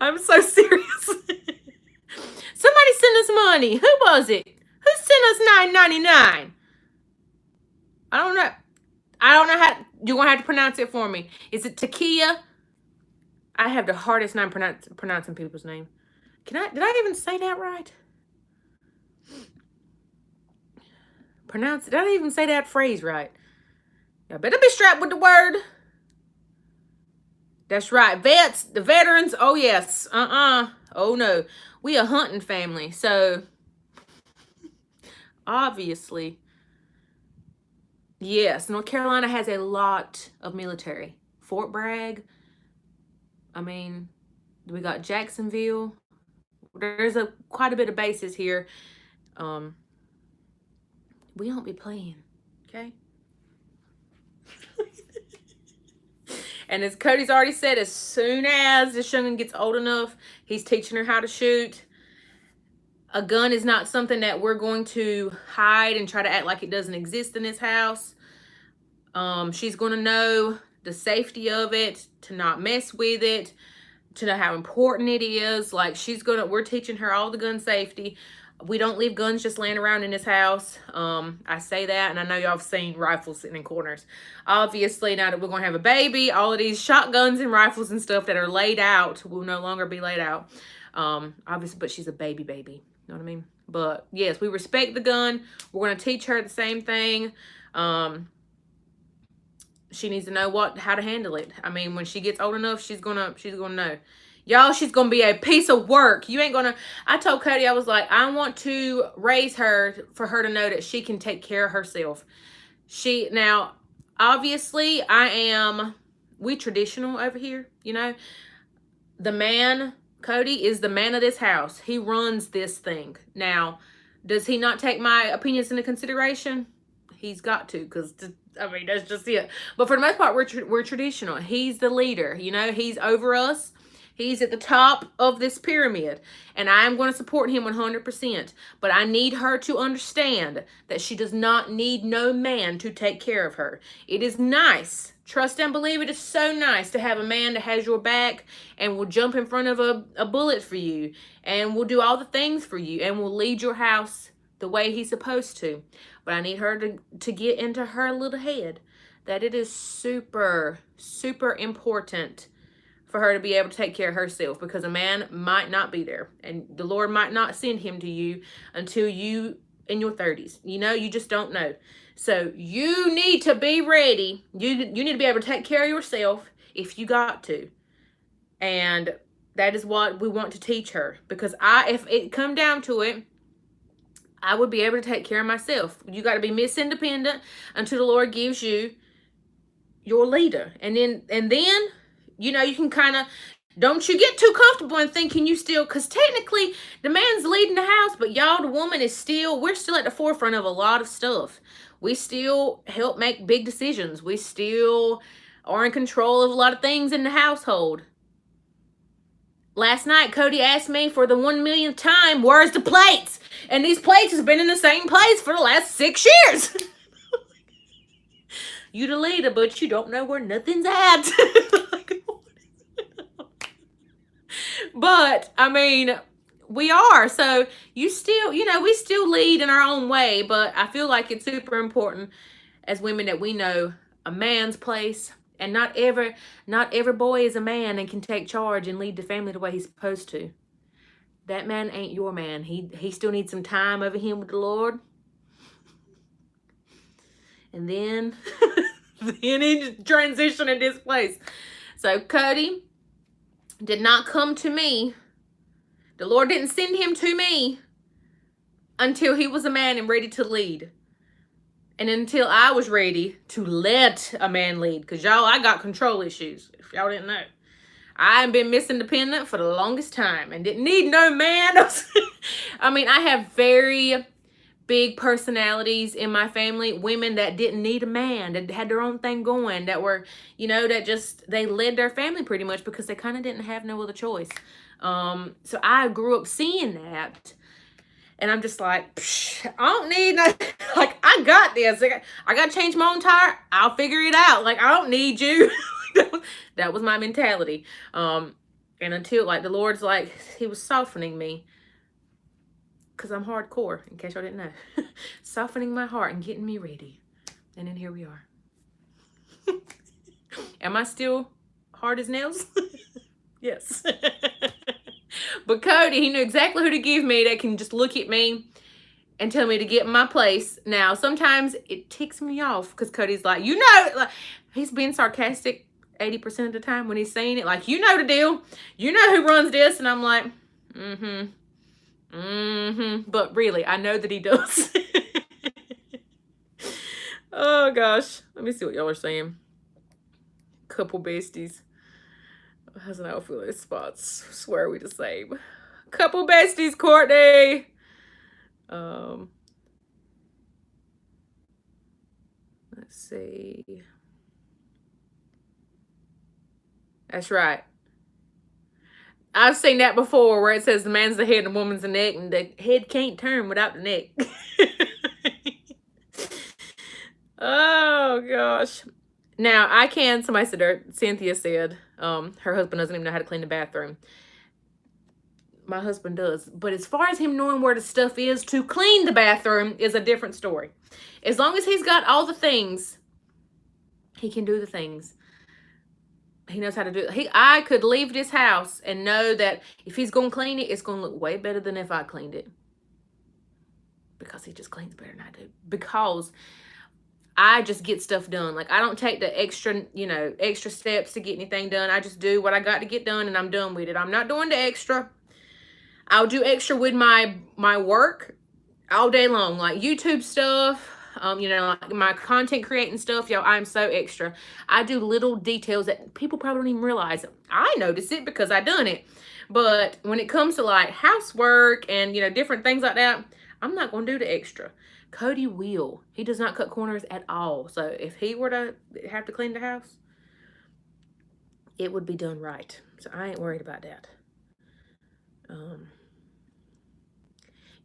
I'm so serious. Somebody send us money. Who was it? Who sent us $9.99? I don't know. How. You're gonna have to pronounce it for me. Is it Takia? I have the hardest time pronouncing people's name. Did I even say that right? Did I even say that phrase right? Y'all better be strapped with the word. That's right. Vets, the veterans. Oh, yes. Oh, no. We a hunting family. So, obviously, yes, North Carolina has a lot of military. Fort Bragg. I mean, we got Jacksonville. There's quite a bit of bases here. We don't be playing, okay? And as Cody's already said, as soon as this young'un gets old enough, he's teaching her how to shoot. A gun is not something that we're going to hide and try to act like it doesn't exist in this house. She's going to know the safety of it, to not mess with it, to know how important it is. Like, we're teaching her all the gun safety. We don't leave guns just laying around in this house. I say that, and I know y'all have seen rifles sitting in corners. Obviously, now that we're going to have a baby, all of these shotguns and rifles and stuff that are laid out will no longer be laid out. Obviously, but she's a baby. You know what I mean? But yes, we respect the gun. We're going to teach her the same thing. She needs to know how to handle it. I mean, when she gets old enough, she's gonna know. Y'all, she's gonna be a piece of work. You ain't gonna. I told Cody, I was like, I want to raise her for her to know that she can take care of herself. Now, obviously, we traditional over here, you know. The man, Cody, is the man of this house. He runs this thing. Now, does he not take my opinions into consideration? He's got to, because I mean, that's just it. But for the most part, we're traditional. He's the leader, you know. He's over us. He's at the top of this pyramid, and I'm going to support him 100%. But I need her to understand that she does not need no man to take care of her. It is nice. Trust and believe, it is so nice to have a man that has your back and will jump in front of a bullet for you and will do all the things for you and will lead your house the way he's supposed to. But I need her to get into her little head that it is super, super important for her to be able to take care of herself, because a man might not be there, and the Lord might not send him to you until you in your 30s. You know, you just don't know. So you need to be ready. You need to be able to take care of yourself if you got to. And that is what we want to teach her, because if it come down to it, I would be able to take care of myself. You got to be Miss Independent until the Lord gives you your leader. And then, you know, you can kind of, don't you get too comfortable in thinking you still, because technically the man's leading the house, but y'all, the woman we're still at the forefront of a lot of stuff. We still help make big decisions. We still are in control of a lot of things in the household. Last night, Cody asked me for the 1 millionth time, where's the plates? And these plates has been in the same place for the last 6 years. You the leader, but you don't know where nothing's at. But, I mean, we are. So, we still lead in our own way. But I feel like it's super important as women that we know a man's place. And not every boy is a man and can take charge and lead the family the way he's supposed to. That man ain't your man. He still needs some time over him with the Lord. And then he transition in this place. So Cody did not come to me. The Lord didn't send him to me until he was a man and ready to lead. And until I was ready to let a man lead. Because y'all, I got control issues, if y'all didn't know. I've been Miss Independent for the longest time and didn't need no man. I mean, I have very big personalities in my family. Women that didn't need a man, that had their own thing going, that were, you know, they led their family pretty much because they kind of didn't have no other choice. So I grew up seeing that. And I'm just like, I don't need nothing. Like, I got this. I got to change my own tire. I'll figure it out. Like, I don't need you. That was my mentality. And until, like, the Lord's like, he was softening me. Because I'm hardcore, in case y'all didn't know. Softening my heart and getting me ready. And then here we are. Am I still hard as nails? Yes. But Cody, he knew exactly who to give me that can just look at me and tell me to get in my place. Now, sometimes it ticks me off because Cody's like, you know, like, he's being sarcastic 80% of the time when he's saying it. Like, you know the deal. You know who runs this. And I'm like, But really, I know that he does. Oh, gosh. Let me see what y'all are saying. Couple besties. How's an outfit spots? Swear we the same. Couple besties, Courtney. Let's see. That's right. I've seen that before where it says the man's the head and the woman's the neck, and the head can't turn without the neck. Oh, gosh. Now, I can, somebody said, Cynthia said, her husband doesn't even know how to clean the bathroom. My husband does. But as far as him knowing where the stuff is to clean the bathroom is a different story. As long as he's got all the things, he can do the things. He knows how to do it. I could leave this house and know that if he's going to clean it, it's going to look way better than if I cleaned it. Because he just cleans better than I do. Because I just get stuff done. Like, I don't take the extra steps to get anything done. I just do what I got to get done and I'm done with it. I'm not doing the extra. I'll do extra with my work all day long, like YouTube stuff, like my content creating stuff. Y'all, I'm so extra. I do little details that people probably don't even realize. I notice it because I done it. But when it comes to like housework and, different things like that, I'm not going to do the extra. Cody will. He does not cut corners at all. So if he were to have to clean the house, it would be done right. So I ain't worried about that.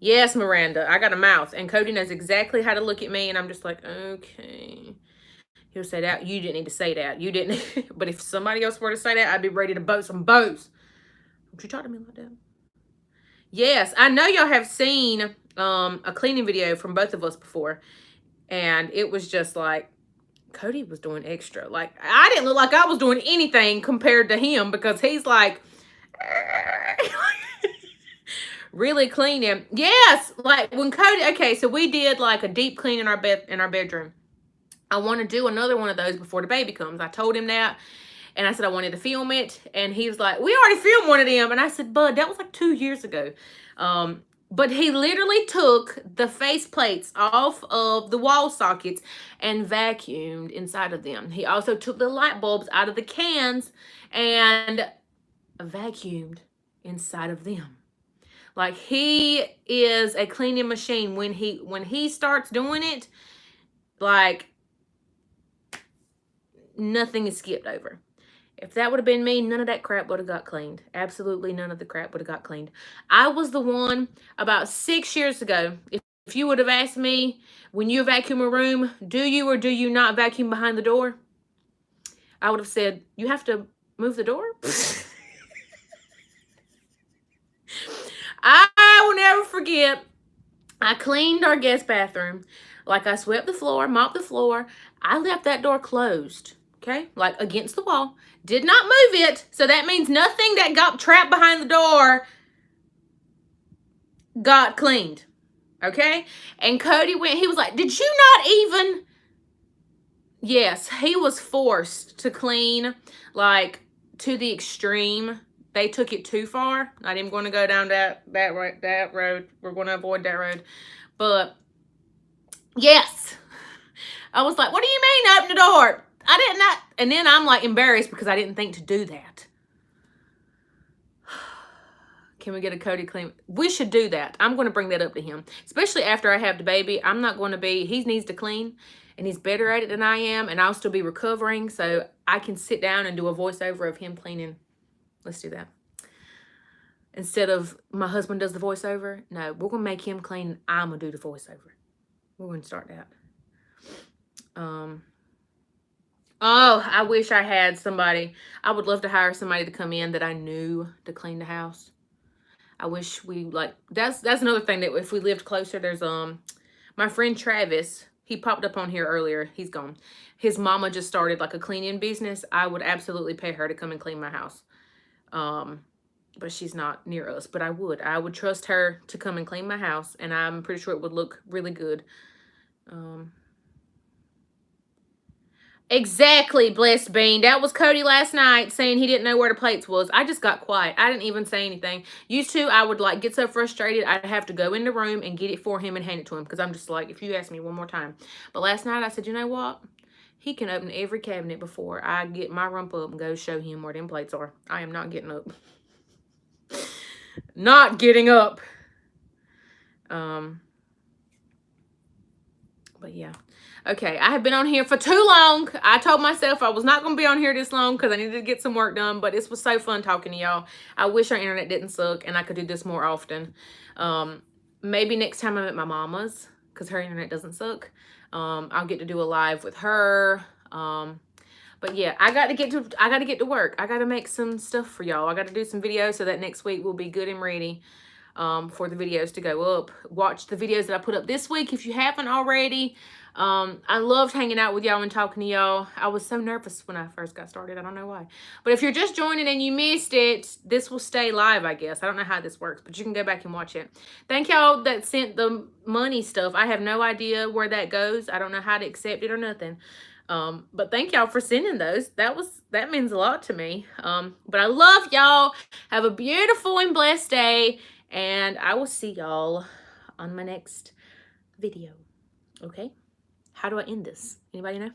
Yes, Miranda, I got a mouth, and Cody knows exactly how to look at me, and I'm just like, okay. He'll say that. You didn't need to say that. You didn't. But if somebody else were to say that, I'd be ready to boat some boats. Don't you talk to me like that? Yes, I know y'all have seen a cleaning video from both of us before, and it was just like, Cody was doing extra. Like, I didn't look like I was doing anything compared to him because he's like... really cleaning. Yes, like when Cody, okay, so we did like a deep clean in our bedroom. I want to do another one of those before the baby comes. I told him that, and I said I wanted to film it, and he was like, we already filmed one of them. And I said, bud, that was like 2 years ago. But he literally took the face plates off of the wall sockets and vacuumed inside of them. He also took the light bulbs out of the cans and vacuumed inside of them. Like, he is a cleaning machine. When he starts doing it, like, nothing is skipped over. If that would have been me, none of that crap would have got cleaned. Absolutely none of the crap would have got cleaned. I was the one about 6 years ago. If you would have asked me, when you vacuum a room, do you or do you not vacuum behind the door? I would have said, you have to move the door? I will never forget, I cleaned our guest bathroom. Like, I swept the floor, mopped the floor. I left that door closed, okay? Like, against the wall. Did not move it. So that means nothing that got trapped behind the door got cleaned, okay? And Cody went, he was like, did you not even... Yes, he was forced to clean, like, to the extreme. They took it too far. Not even going to go down that road. We're going to avoid that road. But, yes. I was like, what do you mean open the door? I did not. And then I'm like embarrassed because I didn't think to do that. Can we get a Cody clean? We should do that. I'm going to bring that up to him. Especially after I have the baby. I'm not going to be, he needs to clean. And he's better at it than I am. And I'll still be recovering. So I can sit down and do a voiceover of him cleaning. Let's do that. Instead of my husband does the voiceover. No, we're going to make him clean. I'm going to do the voiceover. We're going to start that. Oh, I wish I had somebody. I would love to hire somebody to come in that I knew to clean the house. I wish we, like, that's another thing that if we lived closer, there's, my friend Travis, he popped up on here earlier. He's gone. His mama just started like a cleaning business. I would absolutely pay her to come and clean my house. But she's not near us, but I would trust her to come and clean my house, and I'm pretty sure it would look really good. Exactly, Blessed Bean. That was Cody last night saying he didn't know where the plates was. I just got quiet. I didn't even say anything. Used to, I would like get so frustrated, I'd have to go in the room and get it for him and hand it to him because I'm just like, if you ask me one more time. But last night I said, you know what? He can open every cabinet before I get my rump up and go show him where them plates are. I am not getting up. Not getting up. But yeah. Okay, I have been on here for too long. I told myself I was not going to be on here this long because I needed to get some work done, but it was so fun talking to y'all. I wish our internet didn't suck and I could do this more often. Maybe next time I'm at my mama's because her internet doesn't suck. I'll get to do a live with her. But yeah, I got to get to work. I got to make some stuff for y'all. I got to do some videos so that next week will be good and ready for the videos to go up. Watch the videos that I put up this week if you haven't already. I loved hanging out with y'all and talking to y'all. I was so nervous when I first got started. I don't know why. But if you're just joining and you missed it, this will stay live, I guess. I don't know how this works, but you can go back and watch it. Thank y'all that sent the money stuff. I have no idea where that goes. I don't know how to accept it or nothing. But thank y'all for sending those. That means a lot to me. But I love y'all. Have a beautiful and blessed day. And I will see y'all on my next video. Okay? How do I end this? Anybody know?